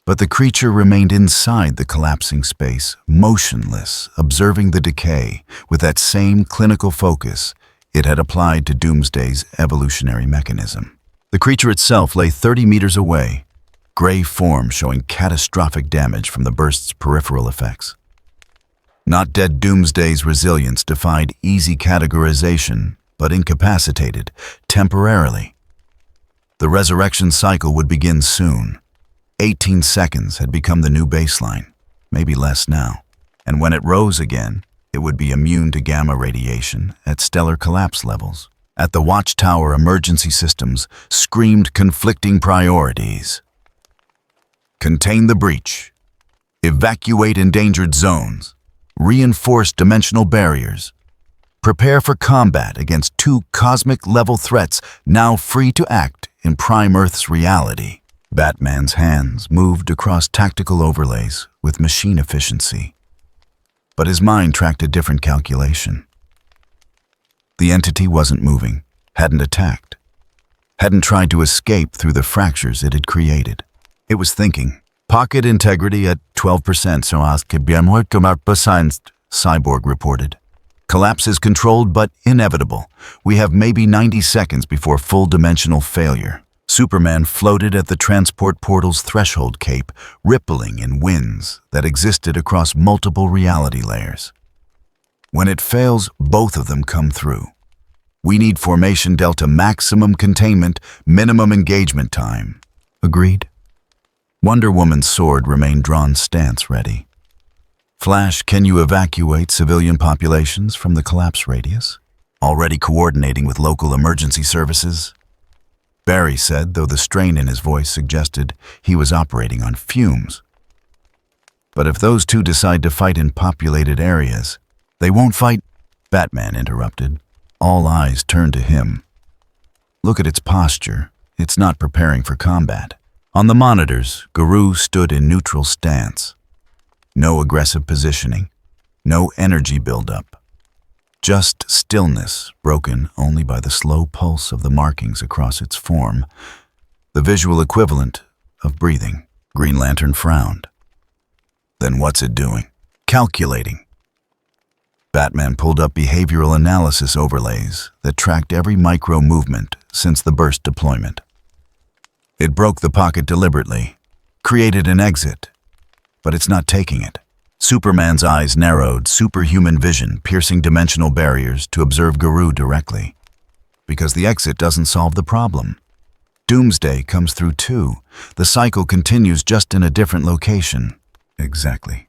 A: But the creature remained inside the collapsing space, motionless, observing the decay with that same clinical focus it had applied to Doomsday's evolutionary mechanism. The creature itself lay 30 meters away, gray form showing catastrophic damage from the burst's peripheral effects. Not dead Doomsday's resilience defied easy categorization, but incapacitated, temporarily. The resurrection cycle would begin soon. 18 seconds had become the new baseline, maybe less now. And when it rose again, it would be immune to gamma radiation at stellar collapse levels. At the Watchtower, emergency systems screamed conflicting priorities. Contain the breach. Evacuate endangered zones. Reinforce dimensional barriers. Prepare for combat against two cosmic-level threats now free to act in Prime Earth's reality. Batman's hands moved across tactical overlays with machine efficiency. But his mind tracked a different calculation. The entity wasn't moving, hadn't attacked, hadn't tried to escape through the fractures it had created. It was thinking. Pocket integrity at 12%, so as could be more besides, Cyborg reported. Collapse is controlled but inevitable. We have maybe 90 seconds before full dimensional failure. Superman floated at the transport portal's threshold cape, rippling in winds that existed across multiple reality layers. When it fails, both of them come through. We need Formation Delta maximum containment, minimum engagement time. Agreed? Wonder Woman's sword remained drawn stance ready. Flash, can you evacuate civilian populations from the collapse radius? Already coordinating with local emergency services? Barry said, though the strain in his voice suggested he was operating on fumes. But if those two decide to fight in populated areas, they won't fight. Batman interrupted. All eyes turned to him. Look at its posture. It's not preparing for combat. On the monitors, Garou stood in neutral stance. No aggressive positioning, no energy buildup. Just stillness, broken only by the slow pulse of the markings across its form, the visual equivalent of breathing. Green Lantern frowned. Then what's it doing? Calculating. Batman pulled up behavioral analysis overlays that tracked every micro movement since the burst deployment. It broke the pocket deliberately, created an exit, but it's not taking it. Superman's eyes narrowed, superhuman vision piercing dimensional barriers to observe Garou directly. Because the exit doesn't solve the problem. Doomsday comes through too. The cycle continues just in a different location. Exactly.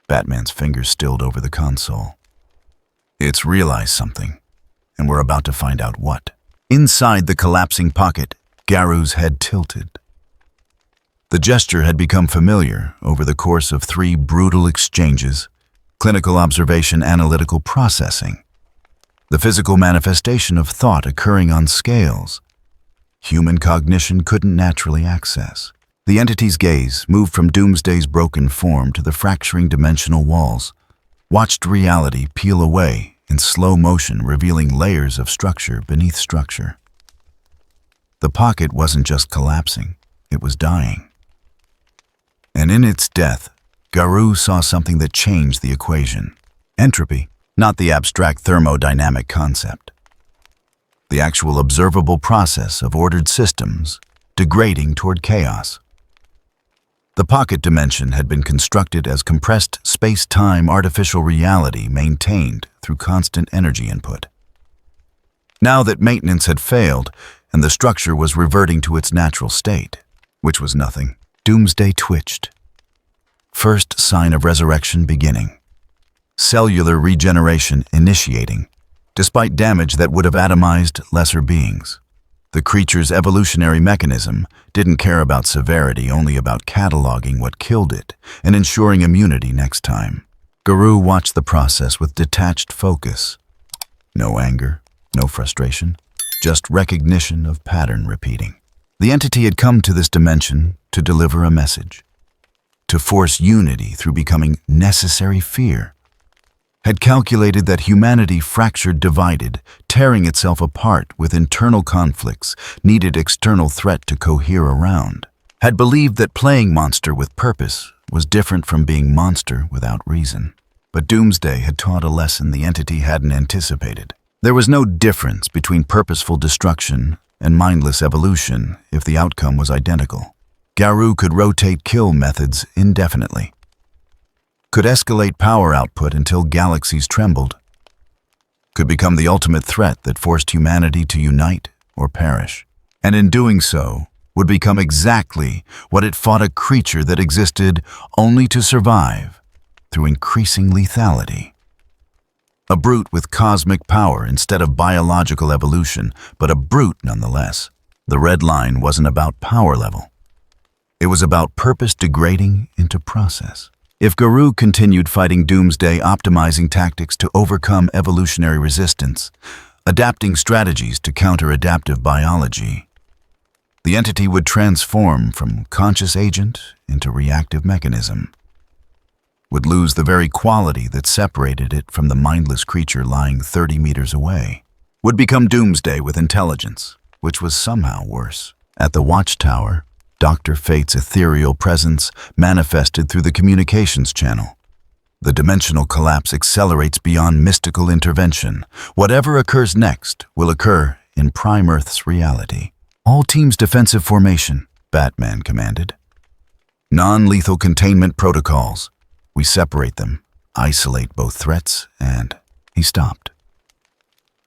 A: Batman's fingers stilled over the console. It's realized something, and we're about to find out what. Inside the collapsing pocket, Garou's head tilted. The gesture had become familiar over the course of 3 brutal exchanges, clinical observation, analytical processing, the physical manifestation of thought occurring on scales human cognition couldn't naturally access. The entity's gaze moved from Doomsday's broken form to the fracturing dimensional walls, watched reality peel away in slow motion, revealing layers of structure beneath structure. The pocket wasn't just collapsing, it was dying. And in its death, Garou saw something that changed the equation. Entropy, not the abstract thermodynamic concept. The actual observable process of ordered systems degrading toward chaos. The pocket dimension had been constructed as compressed space-time artificial reality maintained through constant energy input. Now that maintenance had failed and the structure was reverting to its natural state, which was nothing, Doomsday twitched. First sign of resurrection beginning. Cellular regeneration initiating, despite damage that would have atomized lesser beings. The creature's evolutionary mechanism didn't care about severity, only about cataloging what killed it and ensuring immunity next time. Garou watched the process with detached focus. No anger, no frustration, just recognition of pattern repeating. The entity had come to this dimension to deliver a message, to force unity through becoming necessary fear. Had calculated that humanity fractured, divided, tearing itself apart with internal conflicts, needed external threat to cohere around. Had believed that playing monster with purpose was different from being monster without reason. But Doomsday had taught a lesson the entity hadn't anticipated. There was no difference between purposeful destruction and mindless evolution if the outcome was identical. Garou could rotate kill methods indefinitely, could escalate power output until galaxies trembled, could become the ultimate threat that forced humanity to unite or perish, and in doing so, would become exactly what it fought: a creature that existed only to survive through increasing lethality. A brute with cosmic power instead of biological evolution, but a brute nonetheless. The red line wasn't about power level. It was about purpose degrading into process. If Garou continued fighting Doomsday, optimizing tactics to overcome evolutionary resistance, adapting strategies to counter adaptive biology, the entity would transform from conscious agent into reactive mechanism, would lose the very quality that separated it from the mindless creature lying 30 meters away, would become Doomsday with intelligence, which was somehow worse. At the Watchtower, Dr. Fate's ethereal presence manifested through the communications channel. The dimensional collapse accelerates beyond mystical intervention. Whatever occurs next will occur in Prime Earth's reality. All teams defensive formation, Batman commanded. Non-lethal containment protocols. We separate them, isolate both threats, and he stopped.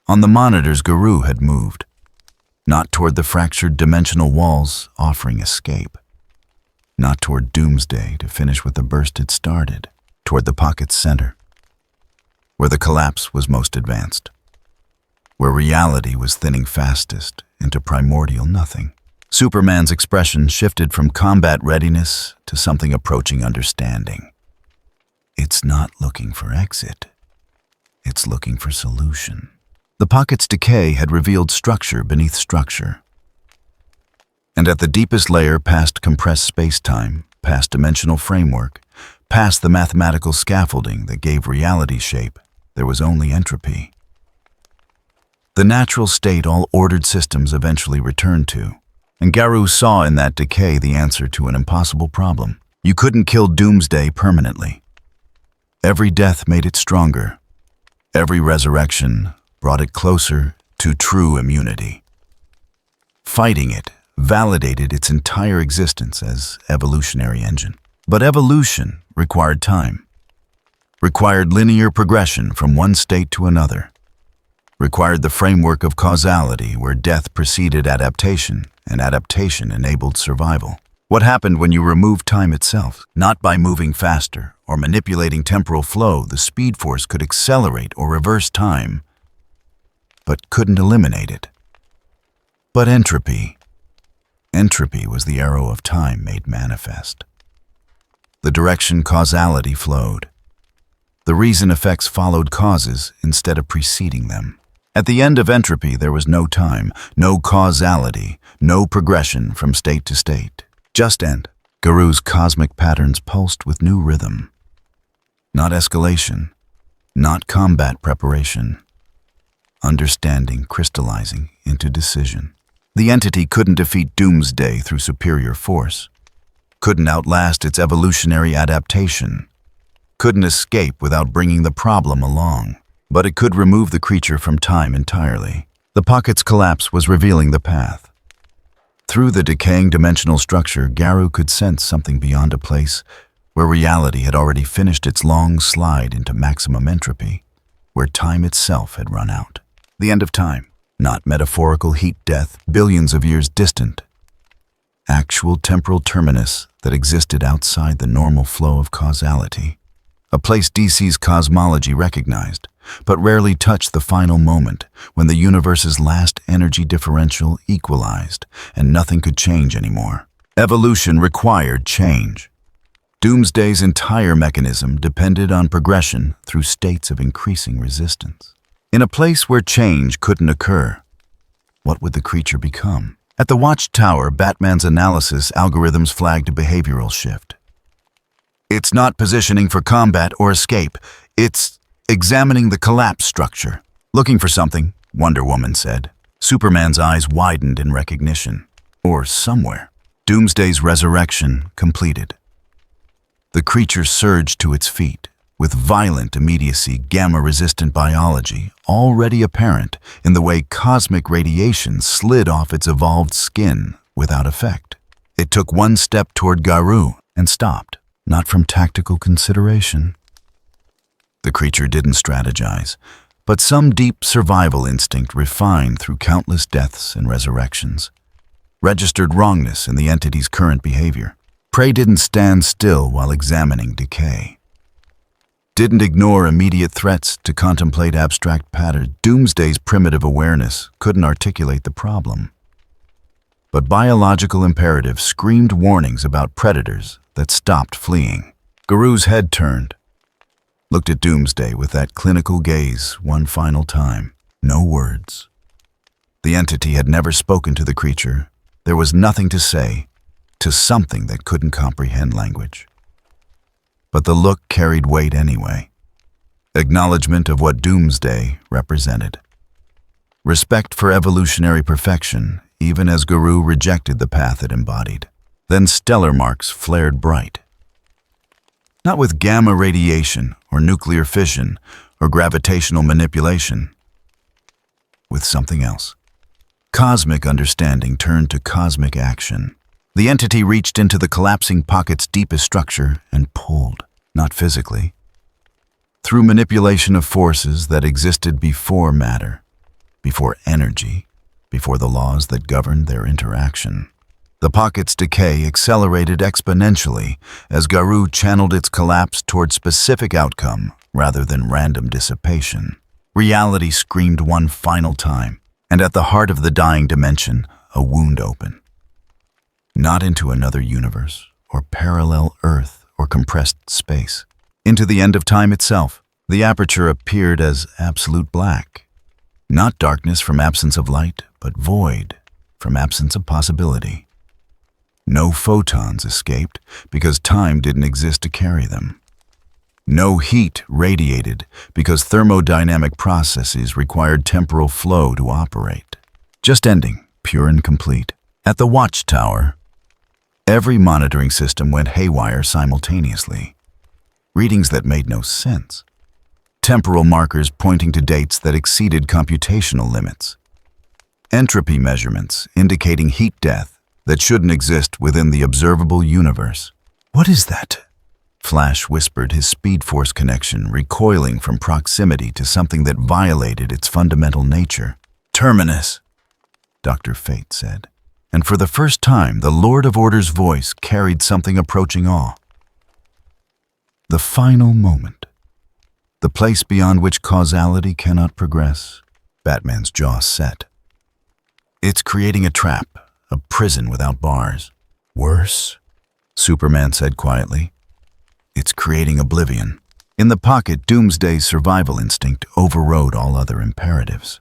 A: On the monitors, Garou had moved. Not toward the fractured dimensional walls offering escape. Not toward Doomsday to finish what the burst had started. Toward the pocket's center, where the collapse was most advanced. Where reality was thinning fastest into primordial nothing. Superman's expression shifted from combat readiness to something approaching understanding. It's not looking for exit. It's looking for solution. The pocket's decay had revealed structure beneath structure. And at the deepest layer, past compressed space-time, past dimensional framework, past the mathematical scaffolding that gave reality shape, there was only entropy. The natural state all ordered systems eventually returned to, and Garou saw in that decay the answer to an impossible problem. You couldn't kill Doomsday permanently. Every death made it stronger. Every resurrection brought it closer to true immunity. Fighting it validated its entire existence as evolutionary engine. But evolution required time, required linear progression from one state to another, required the framework of causality where death preceded adaptation and adaptation enabled survival. What happened when you removed time itself? Not by moving faster or manipulating temporal flow, the speed force could accelerate or reverse time, but couldn't eliminate it. But entropy. Entropy was the arrow of time made manifest. The direction causality flowed. The reason effects followed causes instead of preceding them. At the end of entropy, there was no time, no causality, no progression from state to state. Just end. Garou's cosmic patterns pulsed with new rhythm. Not escalation, not combat preparation. Understanding crystallizing into decision. The entity couldn't defeat Doomsday through superior force. Couldn't outlast its evolutionary adaptation. Couldn't escape without bringing the problem along. But it could remove the creature from time entirely. The pocket's collapse was revealing the path. Through the decaying dimensional structure, Garou could sense something beyond a place where reality had already finished its long slide into maximum entropy, where time itself had run out. The end of time, not metaphorical heat death billions of years distant. Actual temporal terminus that existed outside the normal flow of causality. a place DC's cosmology recognized, but rarely touched the final moment when the universe's last energy differential equalized and nothing could change anymore. Evolution required change. Doomsday's entire mechanism depended on progression through states of increasing resistance. In a place where change couldn't occur, what would the creature become? At the Watchtower, Batman's analysis algorithms flagged a behavioral shift. It's not positioning for combat or escape. It's examining the collapse structure. Looking for something, Wonder Woman said. Superman's eyes widened in recognition. Or somewhere. Doomsday's resurrection completed. The creature surged to its feet, with violent immediacy, gamma-resistant biology already apparent in the way cosmic radiation slid off its evolved skin without effect. It took one step toward Garou and stopped, not from tactical consideration. The creature didn't strategize, but some deep survival instinct refined through countless deaths and resurrections, registered wrongness in the entity's current behavior. Prey didn't stand still while examining decay. Didn't ignore immediate threats to contemplate abstract patterns. Doomsday's primitive awareness couldn't articulate the problem. But biological imperatives screamed warnings about predators that stopped fleeing. Garou's head turned, looked at Doomsday with that clinical gaze one final time. No words. The entity had never spoken to the creature. There was nothing to say to something that couldn't comprehend language. But the look carried weight anyway. Acknowledgement of what Doomsday represented. Respect for evolutionary perfection, even as Garou rejected the path it embodied. Then stellar marks flared bright. Not with gamma radiation or nuclear fission or gravitational manipulation. With something else. Cosmic understanding turned to cosmic action. The entity reached into the collapsing pocket's deepest structure and pulled, not physically, through manipulation of forces that existed before matter, before energy, before the laws that governed their interaction. The pocket's decay accelerated exponentially as Garou channeled its collapse toward specific outcome rather than random dissipation. Reality screamed one final time, and at the heart of the dying dimension, a wound opened. Not into another universe, or parallel Earth, or compressed space. Into the end of time itself, the aperture appeared as absolute black. Not darkness from absence of light, but void from absence of possibility. No photons escaped because time didn't exist to carry them. No heat radiated because thermodynamic processes required temporal flow to operate. Just ending, pure and complete. At the Watchtower, every monitoring system went haywire simultaneously. Readings that made no sense. Temporal markers pointing to dates that exceeded computational limits. Entropy measurements indicating heat death that shouldn't exist within the observable universe. "What is that?" Flash whispered, his Speed Force connection recoiling from proximity to something that violated its fundamental nature. "Terminus," Dr. Fate said. And for the first time, the Lord of Order's voice carried something approaching awe. The final moment. The place beyond which causality cannot progress. Batman's jaw set. It's creating a trap, a prison without bars. Worse, Superman said quietly. It's creating oblivion. In the pocket, Doomsday's survival instinct overrode all other imperatives.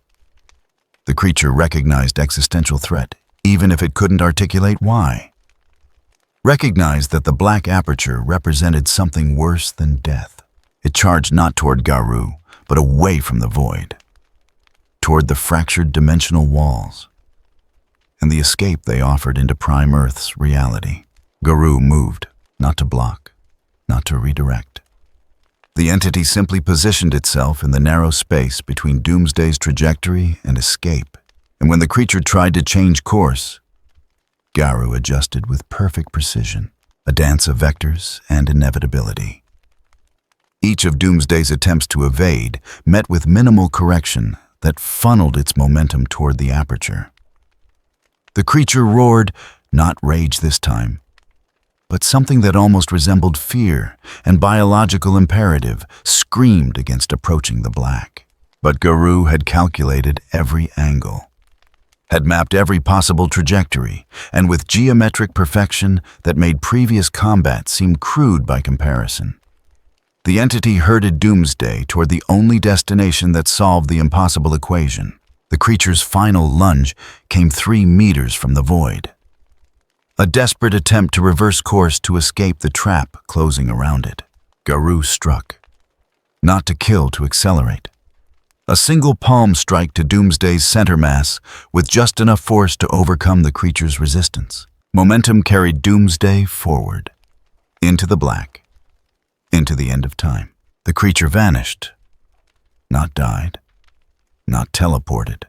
A: The creature recognized existential threat, even if it couldn't articulate why. Recognized that the black aperture represented something worse than death. It charged not toward Garou, but away from the void, toward the fractured dimensional walls, and the escape they offered into Prime Earth's reality. Garou moved, not to block, not to redirect. The entity simply positioned itself in the narrow space between Doomsday's trajectory and escape. And when the creature tried to change course, Garou adjusted with perfect precision, a dance of vectors and inevitability. Each of Doomsday's attempts to evade met with minimal correction that funneled its momentum toward the aperture. The creature roared, not rage this time, but something that almost resembled fear and biological imperative screamed against approaching the black. But Garou had calculated every angle, had mapped every possible trajectory, and with geometric perfection that made previous combat seem crude by comparison. The entity herded Doomsday toward the only destination that solved the impossible equation. The creature's final lunge came 3 meters from the void. A desperate attempt to reverse course to escape the trap closing around it. Garou struck. Not to kill, to accelerate. A single palm strike to Doomsday's center mass with just enough force to overcome the creature's resistance. Momentum carried Doomsday forward, into the black, into the end of time. The creature vanished, not died, not teleported.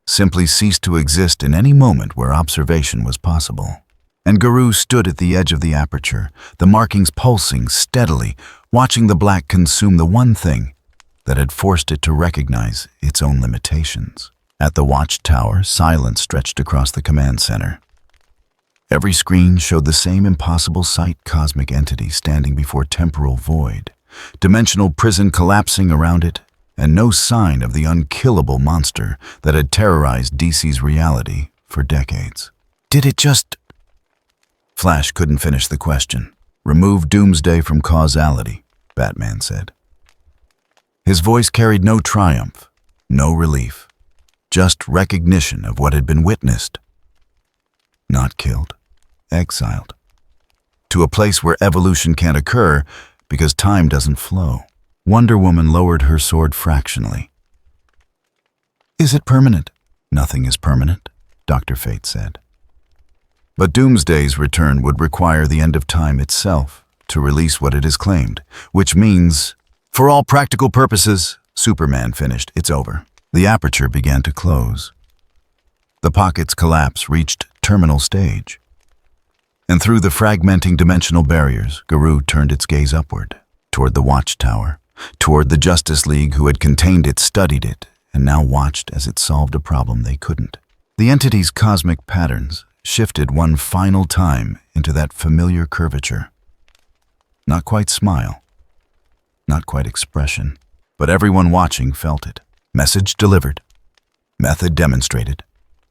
A: Simply ceased to exist in any moment where observation was possible. And Garou stood at the edge of the aperture, the markings pulsing steadily, watching the black consume the one thing that had forced it to recognize its own limitations. At the watchtower, silence stretched across the command center. Every screen showed the same impossible sight: cosmic entity standing before temporal void, dimensional prison collapsing around it, and no sign of the unkillable monster that had terrorized DC's reality for decades. Did it just... Flash couldn't finish the question. Remove Doomsday from causality, Batman said. His voice carried no triumph, no relief, just recognition of what had been witnessed. Not killed, exiled. To a place where evolution can't occur because time doesn't flow. Wonder Woman lowered her sword fractionally. Is it permanent? Nothing is permanent, Dr. Fate said. But Doomsday's return would require the end of time itself to release what it has claimed, which means, for all practical purposes, Superman finished, it's over. The aperture began to close. The pocket's collapse reached terminal stage. And through the fragmenting dimensional barriers, Garou turned its gaze upward, toward the watchtower, toward the Justice League who had contained it, studied it, and now watched as it solved a problem they couldn't. The entity's cosmic patterns shifted one final time into that familiar curvature. Not quite smile, not quite expression, but everyone watching felt it. Message delivered, method demonstrated,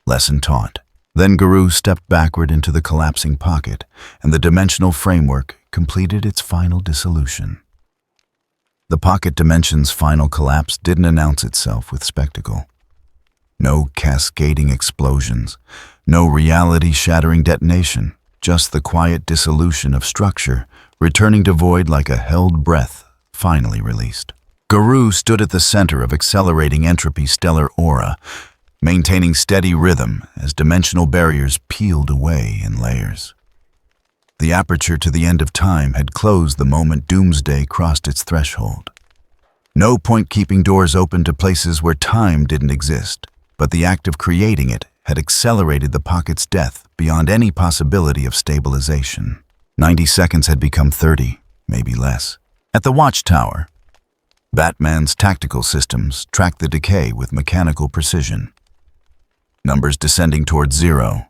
A: lesson taught. Then Garou stepped backward into the collapsing pocket, and the dimensional framework completed its final dissolution. The pocket dimension's final collapse didn't announce itself with spectacle. No cascading explosions, no reality-shattering detonation, just the quiet dissolution of structure, returning to void like a held breath, finally released. Garou stood at the center of accelerating entropy stellar aura, maintaining steady rhythm as dimensional barriers peeled away in layers. The aperture to the end of time had closed the moment Doomsday crossed its threshold. No point keeping doors open to places where time didn't exist, but the act of creating it had accelerated the pocket's death beyond any possibility of stabilization. 90 seconds had become 30, maybe less. At the watchtower, Batman's tactical systems tracked the decay with mechanical precision. Numbers descending towards 0.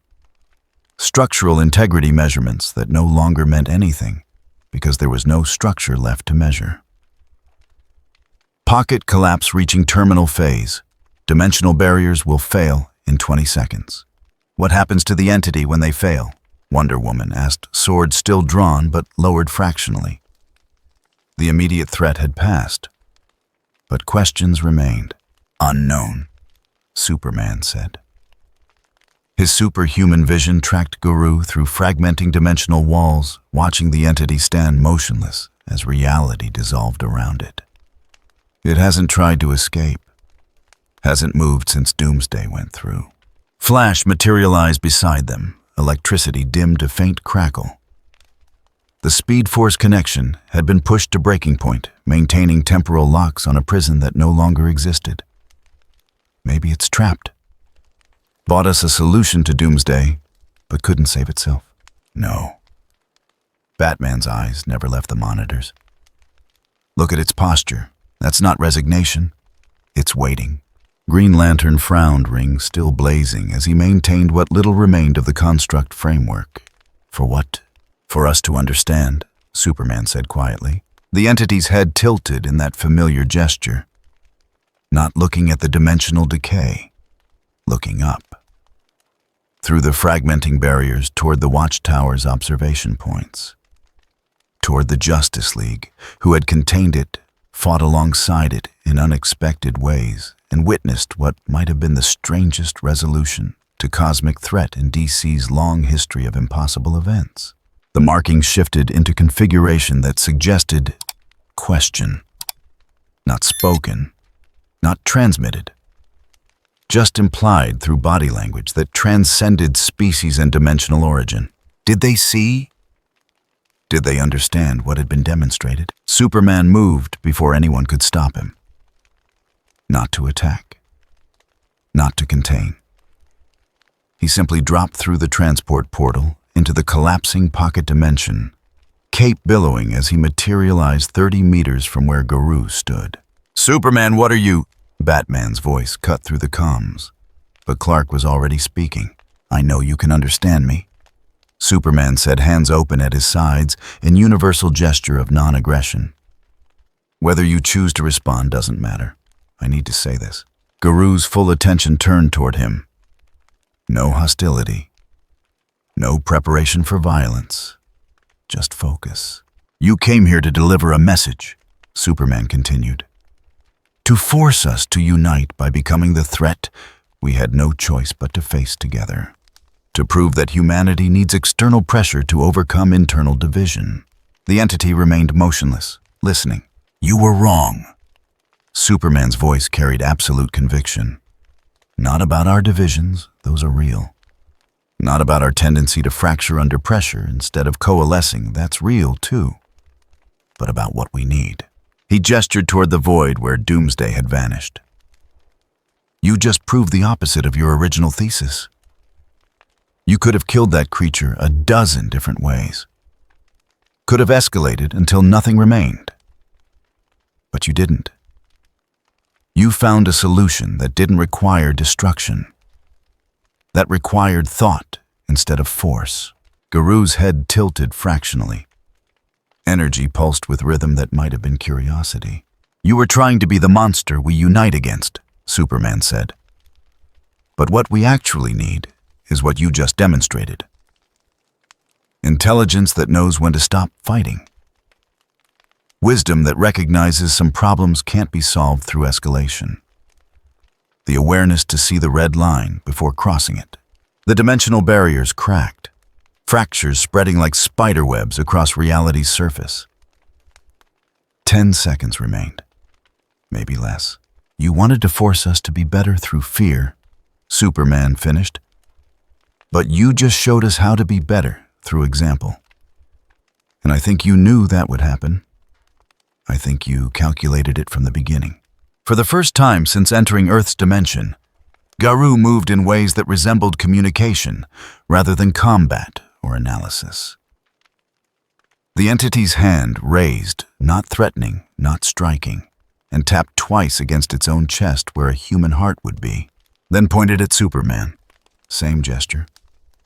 A: Structural integrity measurements that no longer meant anything because there was no structure left to measure. Pocket collapse reaching terminal phase. Dimensional barriers will fail in 20 seconds. What happens to the entity when they fail? Wonder Woman asked, sword still drawn but lowered fractionally. The immediate threat had passed, but questions remained. Unknown, Superman said. His superhuman vision tracked Garou through fragmenting dimensional walls, watching the entity stand motionless as reality dissolved around it. It hasn't tried to escape, hasn't moved since Doomsday went through. Flash materialized beside them, electricity dimmed to faint crackle. The Speed Force connection had been pushed to breaking point, maintaining temporal locks on a prison that no longer existed. Maybe it's trapped. Bought us a solution to Doomsday, but couldn't save itself. No. Batman's eyes never left the monitors. Look at its posture. That's not resignation. It's waiting. Green Lantern frowned, ring still blazing, as he maintained what little remained of the construct framework. For what? For us to understand, Superman said quietly. The entity's head tilted in that familiar gesture, not looking at the dimensional decay, looking up. Through the fragmenting barriers toward the Watchtower's observation points. Toward the Justice League, who had contained it, fought alongside it in unexpected ways, and witnessed what might have been the strangest resolution to cosmic threat in DC's long history of impossible events. The markings shifted into configuration that suggested question. Not spoken, not transmitted. Just implied through body language that transcended species and dimensional origin. Did they see? Did they understand what had been demonstrated? Superman moved before anyone could stop him. Not to attack. Not to contain. He simply dropped through the transport portal into the collapsing pocket dimension, cape billowing as he materialized 30 meters from where Garou stood. "Superman, what are you?" Batman's voice cut through the comms, but Clark was already speaking. "I know you can understand me," Superman said, hands open at his sides in universal gesture of non-aggression. "Whether you choose to respond doesn't matter. I need to say this." Garou's full attention turned toward him. No hostility. No preparation for violence. Just focus. "You came here to deliver a message," Superman continued. "To force us to unite by becoming the threat we had no choice but to face together. To prove that humanity needs external pressure to overcome internal division." The entity remained motionless, listening. "You were wrong." Superman's voice carried absolute conviction. "Not about our divisions, those are real. Not about our tendency to fracture under pressure instead of coalescing, that's real too. But about what we need." He gestured toward the void where Doomsday had vanished. "You just proved the opposite of your original thesis. You could have killed that creature a dozen different ways. Could have escalated until nothing remained. But you didn't. You found a solution that didn't require destruction. That required thought instead of force." Garou's head tilted fractionally. Energy pulsed with rhythm that might have been curiosity. "You were trying to be the monster we unite against," Superman said. "But what we actually need is what you just demonstrated. Intelligence that knows when to stop fighting. Wisdom that recognizes some problems can't be solved through escalation. The awareness to see the red line before crossing it." The dimensional barriers cracked, fractures spreading like spider webs across reality's surface. 10 seconds remained, maybe less. "You wanted to force us to be better through fear," Superman finished. "But you just showed us how to be better through example. And I think you knew that would happen. I think you calculated it from the beginning." For the first time since entering Earth's dimension, Garou moved in ways that resembled communication rather than combat or analysis. The entity's hand raised, not threatening, not striking, and tapped twice against its own chest where a human heart would be, then pointed at Superman. Same gesture,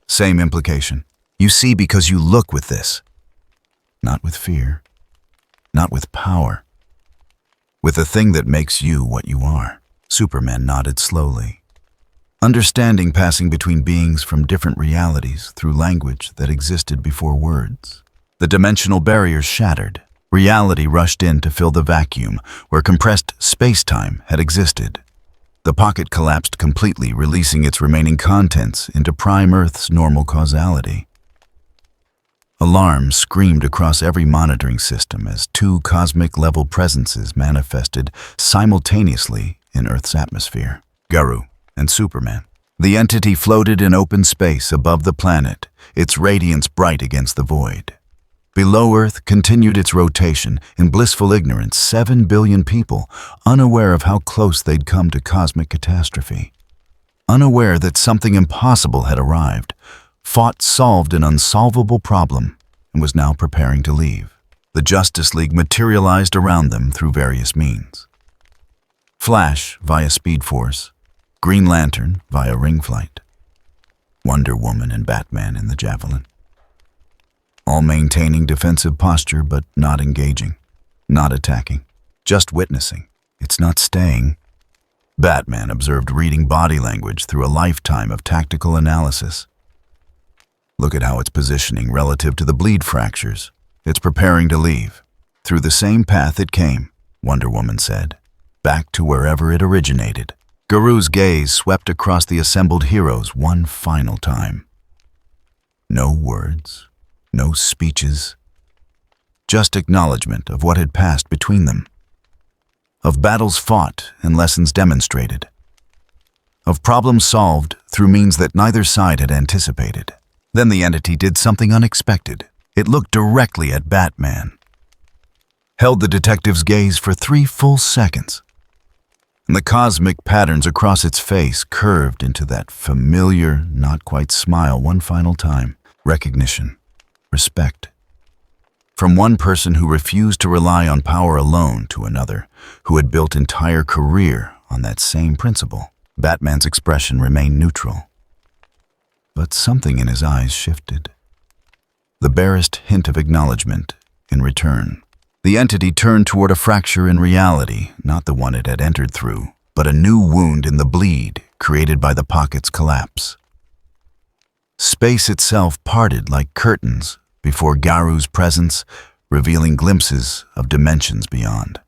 A: same implication. "You see because you look with this. Not with fear, not with power. With the thing that makes you what you are." Superman nodded slowly. Understanding passing between beings from different realities through language that existed before words. The dimensional barriers shattered. Reality rushed in to fill the vacuum where compressed space-time had existed. The pocket collapsed completely, releasing its remaining contents into Prime Earth's normal causality. Alarms screamed across every monitoring system as two cosmic-level presences manifested simultaneously in Earth's atmosphere. Garou and Superman. The entity floated in open space above the planet, its radiance bright against the void. Below Earth continued its rotation in blissful ignorance, 7 billion people, unaware of how close they'd come to cosmic catastrophe. Unaware that something impossible had arrived, fought, solved an unsolvable problem, and was now preparing to leave. The Justice League materialized around them through various means. Flash via Speed Force, Green Lantern via Ring Flight, Wonder Woman and Batman in the Javelin. all maintaining defensive posture but not engaging, not attacking, just witnessing. It's not staying. Batman observed reading body language through a lifetime of tactical analysis. Look at how it's positioning relative to the bleed fractures. It's preparing to leave. Through the same path it came, Wonder Woman said, back to wherever it originated. Garou's gaze swept across the assembled heroes one final time. No words, no speeches, just acknowledgement of what had passed between them. Of battles fought and lessons demonstrated. Of problems solved through means that neither side had anticipated. Then the entity did something unexpected. It looked directly at Batman, held the detective's gaze for 3 full seconds, and the cosmic patterns across its face curved into that familiar, not quite smile one final time. Recognition, respect. From one person who refused to rely on power alone to another who had built entire career on that same principle. Batman's expression remained neutral, but something in his eyes shifted. The barest hint of acknowledgement in return. The entity turned toward a fracture in reality, not the one it had entered through, but a new wound in the bleed created by the pocket's collapse. Space itself parted like curtains before Garou's presence, revealing glimpses of dimensions beyond.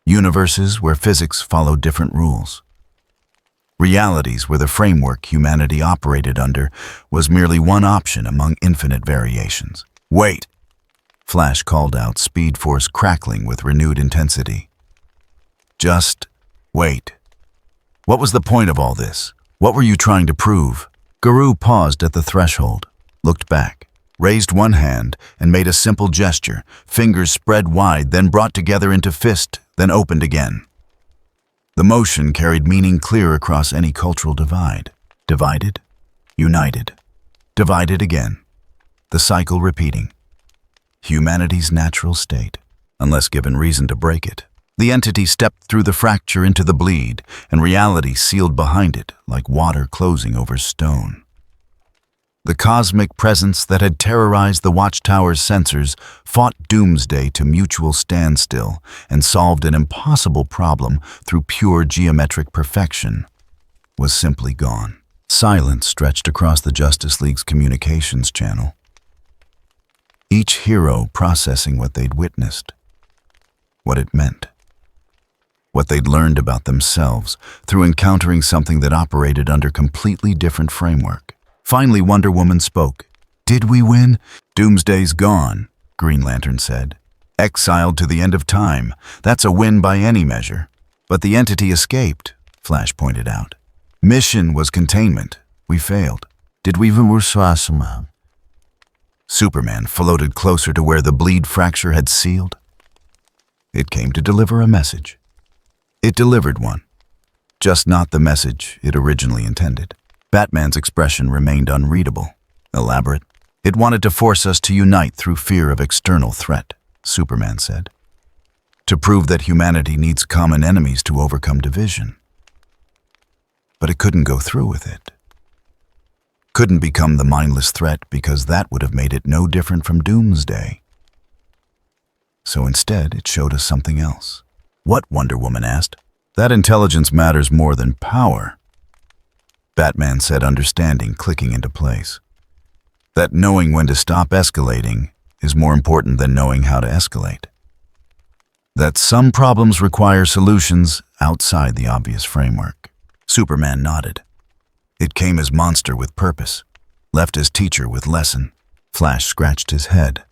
A: Universes where physics followed different rules. Realities where the framework humanity operated under was merely one option among infinite variations. Wait! Flash called out, Speed Force crackling with renewed intensity. Just wait. What was the point of all this? What were you trying to prove? Garou paused at the threshold, looked back, raised one hand, and made a simple gesture, fingers spread wide, then brought together into fist, then opened again. The motion carried meaning clear across any cultural divide. Divided, united, divided again, the cycle repeating. Humanity's natural state, unless given reason to break it. The entity stepped through the fracture into the bleed, and reality sealed behind it like water closing over stone. The cosmic presence that had terrorized the Watchtower's sensors fought doomsday to mutual standstill and solved an impossible problem through pure geometric perfection, was simply gone. Silence stretched across the Justice League's communications channel. Each hero processing what they'd witnessed, what it meant, what they'd learned about themselves through encountering something that operated under completely different framework. Finally, Wonder Woman spoke. Did we win? Doomsday's gone, Green Lantern said. Exiled to the end of time. That's a win by any measure. But the entity escaped, Flash pointed out. Mission was containment. We failed. Did we even Superman? Superman floated closer to where the bleed fracture had sealed. It came to deliver a message. It delivered one, just not the message it originally intended. Batman's expression remained unreadable, elaborate. It wanted to force us to unite through fear of external threat, Superman said. To prove that humanity needs common enemies to overcome division. But it couldn't go through with it. Couldn't become the mindless threat because that would have made it no different from Doomsday. So instead, it showed us something else. What? Wonder Woman asked. That intelligence matters more than power, Batman said, understanding clicking into place. That knowing when to stop escalating is more important than knowing how to escalate. That some problems require solutions outside the obvious framework. Superman nodded. It came as monster with purpose, left as teacher with lesson. Flash scratched his head.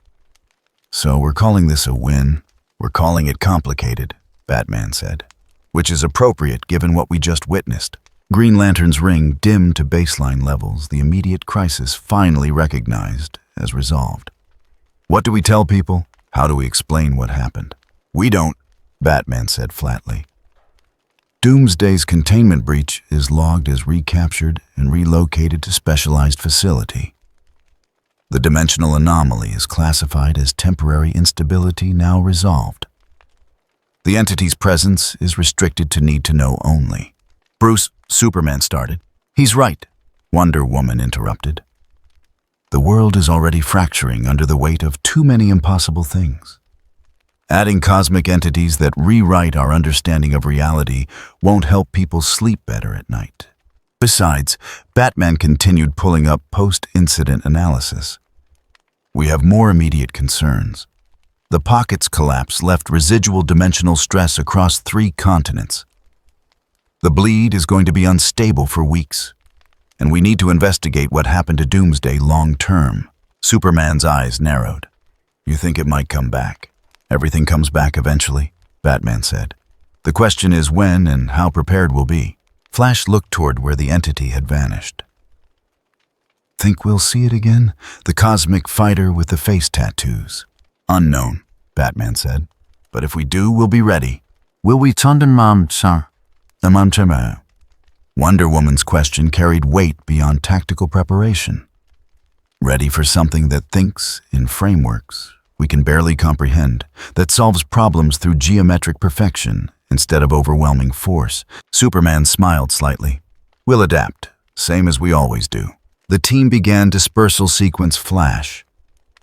A: So we're calling this a win. We're calling it complicated, Batman said, which is appropriate given what we just witnessed. Green Lantern's ring dimmed to baseline levels, the immediate crisis finally recognized as resolved. What do we tell people? How do we explain what happened? We don't, Batman said flatly. Doomsday's containment breach is logged as recaptured and relocated to specialized facility. The dimensional anomaly is classified as temporary instability now resolved. The entity's presence is restricted to need to know only. Bruce, Superman started. He's right, Wonder Woman interrupted. The world is already fracturing under the weight of too many impossible things. Adding cosmic entities that rewrite our understanding of reality won't help people sleep better at night. Besides, Batman continued pulling up post-incident analysis. We have more immediate concerns. The pocket's collapse left residual dimensional stress across 3 continents. The bleed is going to be unstable for weeks, and we need to investigate what happened to Doomsday long-term. Superman's eyes narrowed. You think it might come back? Everything comes back eventually, Batman said. The question is when and how prepared we'll be. Flash looked toward where the entity had vanished. Think we'll see it again? The cosmic fighter with the face tattoos. Unknown, Batman said. But if we do, we'll be ready. Will we Wonder Woman's question carried weight beyond tactical preparation. Ready for something that thinks in frameworks we can barely comprehend, that solves problems through geometric perfection instead of overwhelming force. Superman smiled slightly. We'll adapt, same as we always do. The team began dispersal sequence Flash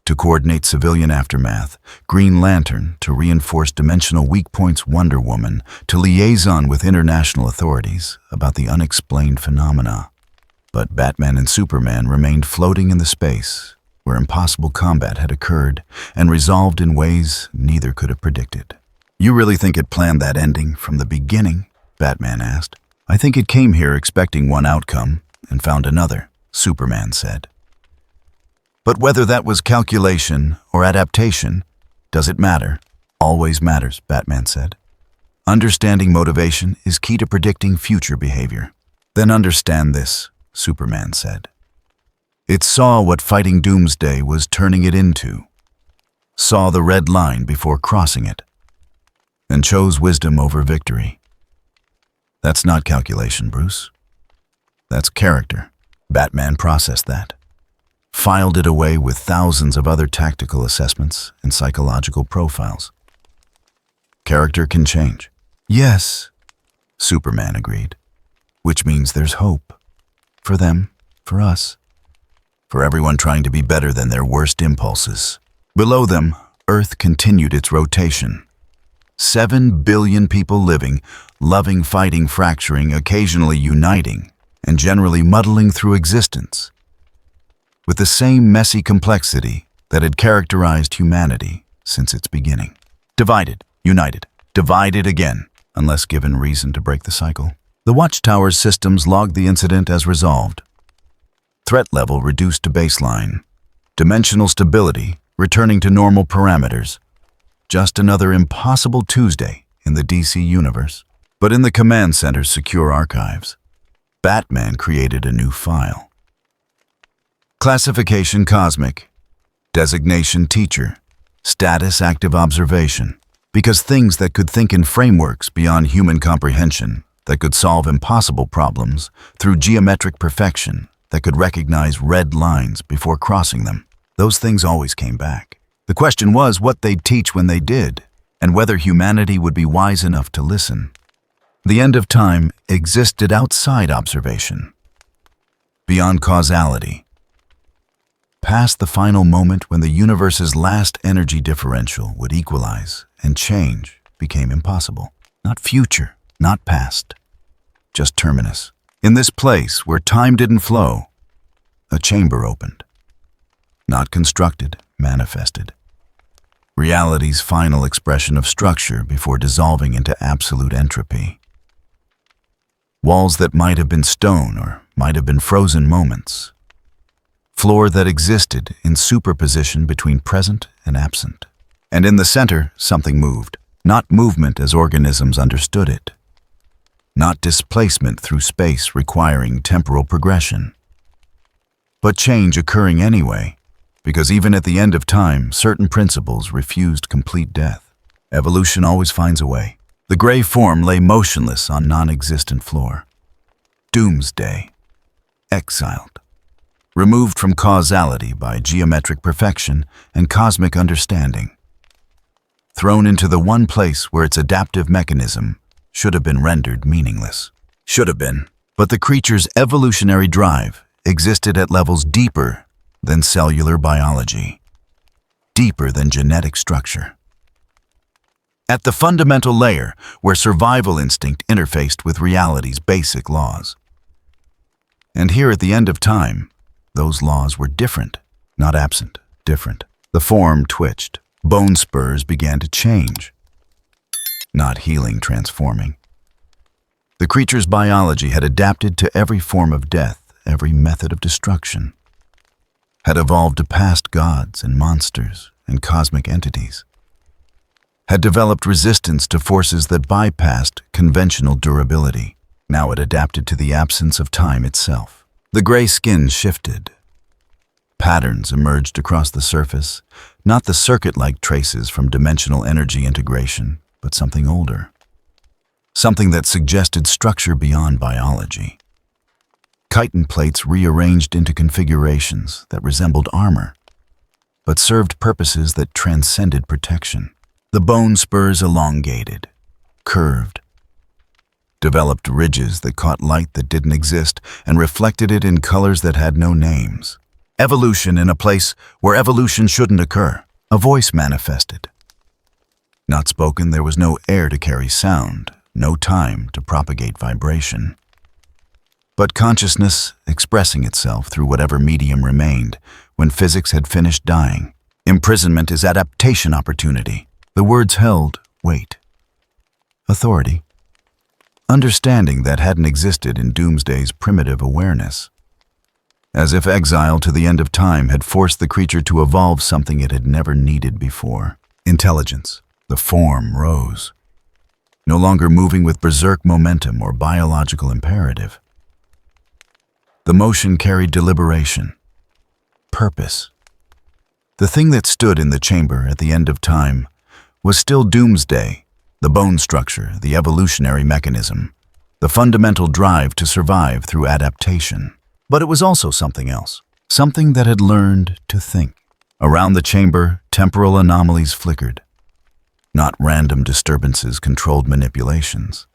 A: to coordinate civilian aftermath, Green Lantern to reinforce dimensional weak points, Wonder Woman to liaison with international authorities about the unexplained phenomena. But Batman and Superman remained floating in the space where impossible combat had occurred and resolved in ways neither could have predicted. You really think it planned that ending from the beginning? Batman asked. I think it came here expecting one outcome and found another, Superman said. But whether that was calculation or adaptation, does it matter? Always matters, Batman said. Understanding motivation is key to predicting future behavior. Then understand this, Superman said. It saw what fighting Doomsday was turning it into, saw the red line before crossing it, and chose wisdom over victory. That's not calculation, Bruce. That's character. Batman processed that, filed it away with thousands of other tactical assessments and psychological profiles. Character can change. Yes, Superman agreed, which means there's hope. For them, for us, for everyone trying to be better than their worst impulses. Below them, Earth continued its rotation. 7 billion people living, loving, fighting, fracturing, occasionally uniting, and generally muddling through existence, with the same messy complexity that had characterized humanity since its beginning. Divided, united, divided again, unless given reason to break the cycle. The Watchtower's systems logged the incident as resolved. Threat level reduced to baseline. Dimensional stability returning to normal parameters. Just another impossible Tuesday in the DC universe. But in the command center's secure archives, Batman created a new file. Classification cosmic. Designation teacher. Status active observation. Because things that could think in frameworks beyond human comprehension, that could solve impossible problems through geometric perfection, that could recognize red lines before crossing them, those things always came back. The question was what they'd teach when they did, and whether humanity would be wise enough to listen. The end of time existed outside observation, beyond causality. Past the final moment when the universe's last energy differential would equalize and change became impossible. Not future, not past, just terminus. In this place where time didn't flow, a chamber opened. Not constructed, manifested. Reality's final expression of structure before dissolving into absolute entropy. Walls that might have been stone or might have been frozen moments. Floor that existed in superposition between present and absent. And in the center, something moved. Not movement as organisms understood it. Not displacement through space requiring temporal progression. But change occurring anyway, because even at the end of time, certain principles refused complete death. Evolution always finds a way. The gray form lay motionless on non-existent floor. Doomsday. Exiled. Removed from causality by geometric perfection and cosmic understanding. Thrown into the one place where its adaptive mechanism should have been rendered meaningless. Should have been. But the creature's evolutionary drive existed at levels deeper than cellular biology, deeper than genetic structure. At the fundamental layer, where survival instinct interfaced with reality's basic laws. And here at the end of time, those laws were different, not absent, different. The form twitched, bone spurs began to change, not healing, transforming. The creature's biology had adapted to every form of death, every method of destruction, had evolved to past gods and monsters and cosmic entities, had developed resistance to forces that bypassed conventional durability. Now it adapted to the absence of time itself. The gray skin shifted. Patterns emerged across the surface, not the circuit-like traces from dimensional energy integration, but something older. Something that suggested structure beyond biology. Chitin plates rearranged into configurations that resembled armor, but served purposes that transcended protection. The bone spurs elongated, curved, developed ridges that caught light that didn't exist and reflected it in colors that had no names. Evolution in a place where evolution shouldn't occur. A voice manifested. Not spoken, there was no air to carry sound, no time to propagate vibration. But consciousness expressing itself through whatever medium remained when physics had finished dying. Imprisonment is adaptation opportunity. The words held weight, authority, understanding that hadn't existed in Doomsday's primitive awareness. As if exile to the end of time had forced the creature to evolve something it had never needed before. Intelligence. The form rose, no longer moving with berserk momentum or biological imperative. The motion carried deliberation, purpose. The thing that stood in the chamber at the end of time was still Doomsday, the bone structure, the evolutionary mechanism, the fundamental drive to survive through adaptation. But it was also something else, something that had learned to think. Around the chamber, temporal anomalies flickered. Not random disturbances, controlled manipulations.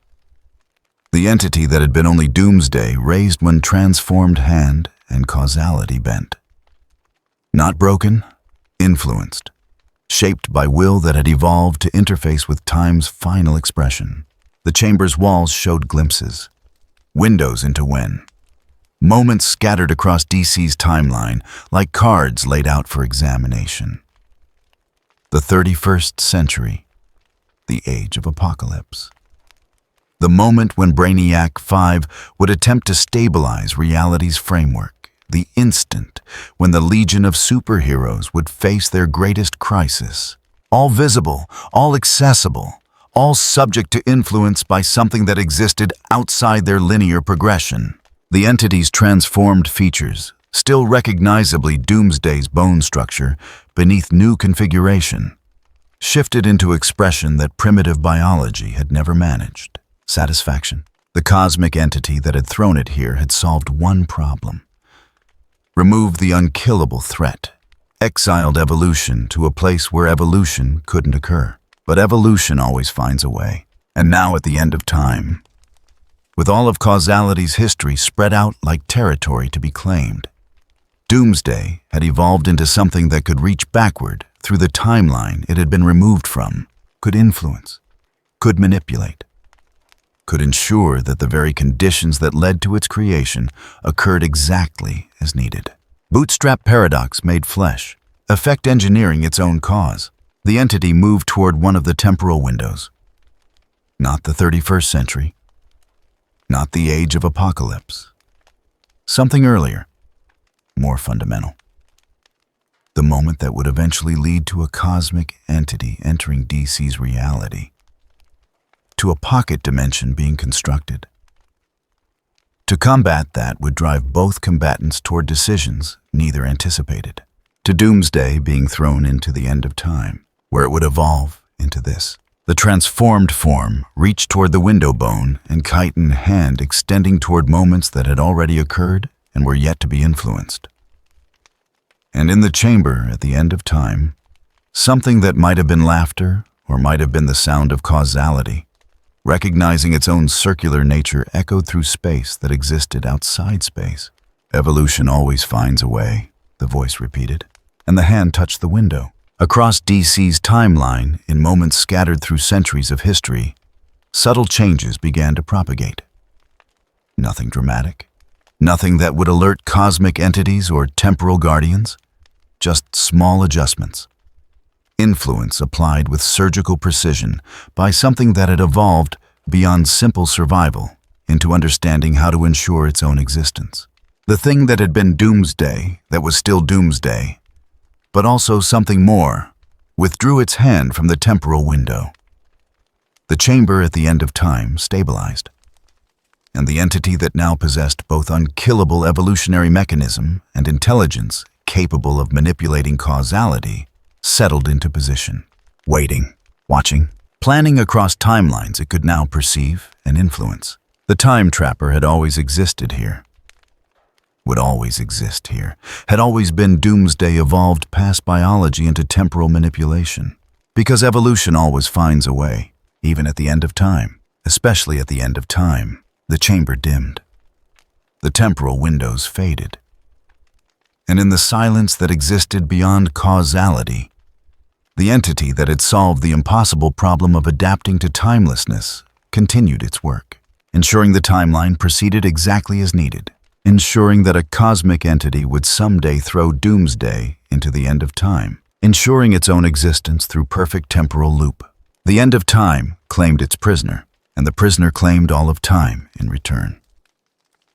A: The entity that had been only Doomsday raised when transformed hand and causality bent. Not broken, influenced, shaped by will that had evolved to interface with time's final expression. The chamber's walls showed glimpses, windows into when. Moments scattered across DC's timeline like cards laid out for examination. The 31st century, the age of apocalypse. The moment when Brainiac 5 would attempt to stabilize reality's framework. The instant when the legion of superheroes would face their greatest crisis. All visible, all accessible, all subject to influence by something that existed outside their linear progression. The entity's transformed features, still recognizably Doomsday's bone structure, beneath new configuration, shifted into expression that primitive biology had never managed. Satisfaction. The cosmic entity that had thrown it here had solved one problem. Removed the unkillable threat. Exiled evolution to a place where evolution couldn't occur. But evolution always finds a way. And now at the end of time, with all of causality's history spread out like territory to be claimed, Doomsday had evolved into something that could reach backward through the timeline it had been removed from, could influence, could manipulate, could ensure that the very conditions that led to its creation occurred exactly as needed. Bootstrap paradox made flesh, effect engineering its own cause. The entity moved toward one of the temporal windows. Not the 31st century, not the age of apocalypse. Something earlier, more fundamental. The moment that would eventually lead to a cosmic entity entering DC's reality, to a pocket dimension being constructed. To combat that would drive both combatants toward decisions neither anticipated, to Doomsday being thrown into the end of time, where it would evolve into this. The transformed form reached toward the window bone and chitin hand extending toward moments that had already occurred and were yet to be influenced. And in the chamber at the end of time, something that might have been laughter or might have been the sound of causality, recognizing its own circular nature, echoed through space that existed outside space. Evolution always finds a way. the voice repeated, and the hand touched the window. Across DC's timeline, in moments scattered through centuries of history, subtle changes began to propagate. Nothing dramatic, nothing that would alert cosmic entities or temporal guardians, just small adjustments. Influence applied with surgical precision by something that had evolved beyond simple survival into understanding how to ensure its own existence. The thing that had been doomsday, that was still doomsday, but also something more, withdrew its hand from the temporal window. The chamber at the end of time stabilized, and the entity that now possessed both unkillable evolutionary mechanism and intelligence capable of manipulating causality settled into position, waiting, watching, planning across timelines it could now perceive and influence. The time trapper had always existed here, would always exist here, had always been doomsday evolved past biology into temporal manipulation. Because evolution always finds a way, even at the end of time, especially at the end of time, the chamber dimmed. The temporal windows faded. And in the silence that existed beyond causality, the entity that had solved the impossible problem of adapting to timelessness continued its work, ensuring the timeline proceeded exactly as needed, ensuring that a cosmic entity would someday throw doomsday into the end of time, ensuring its own existence through perfect temporal loop. The end of time claimed its prisoner, and the prisoner claimed all of time in return.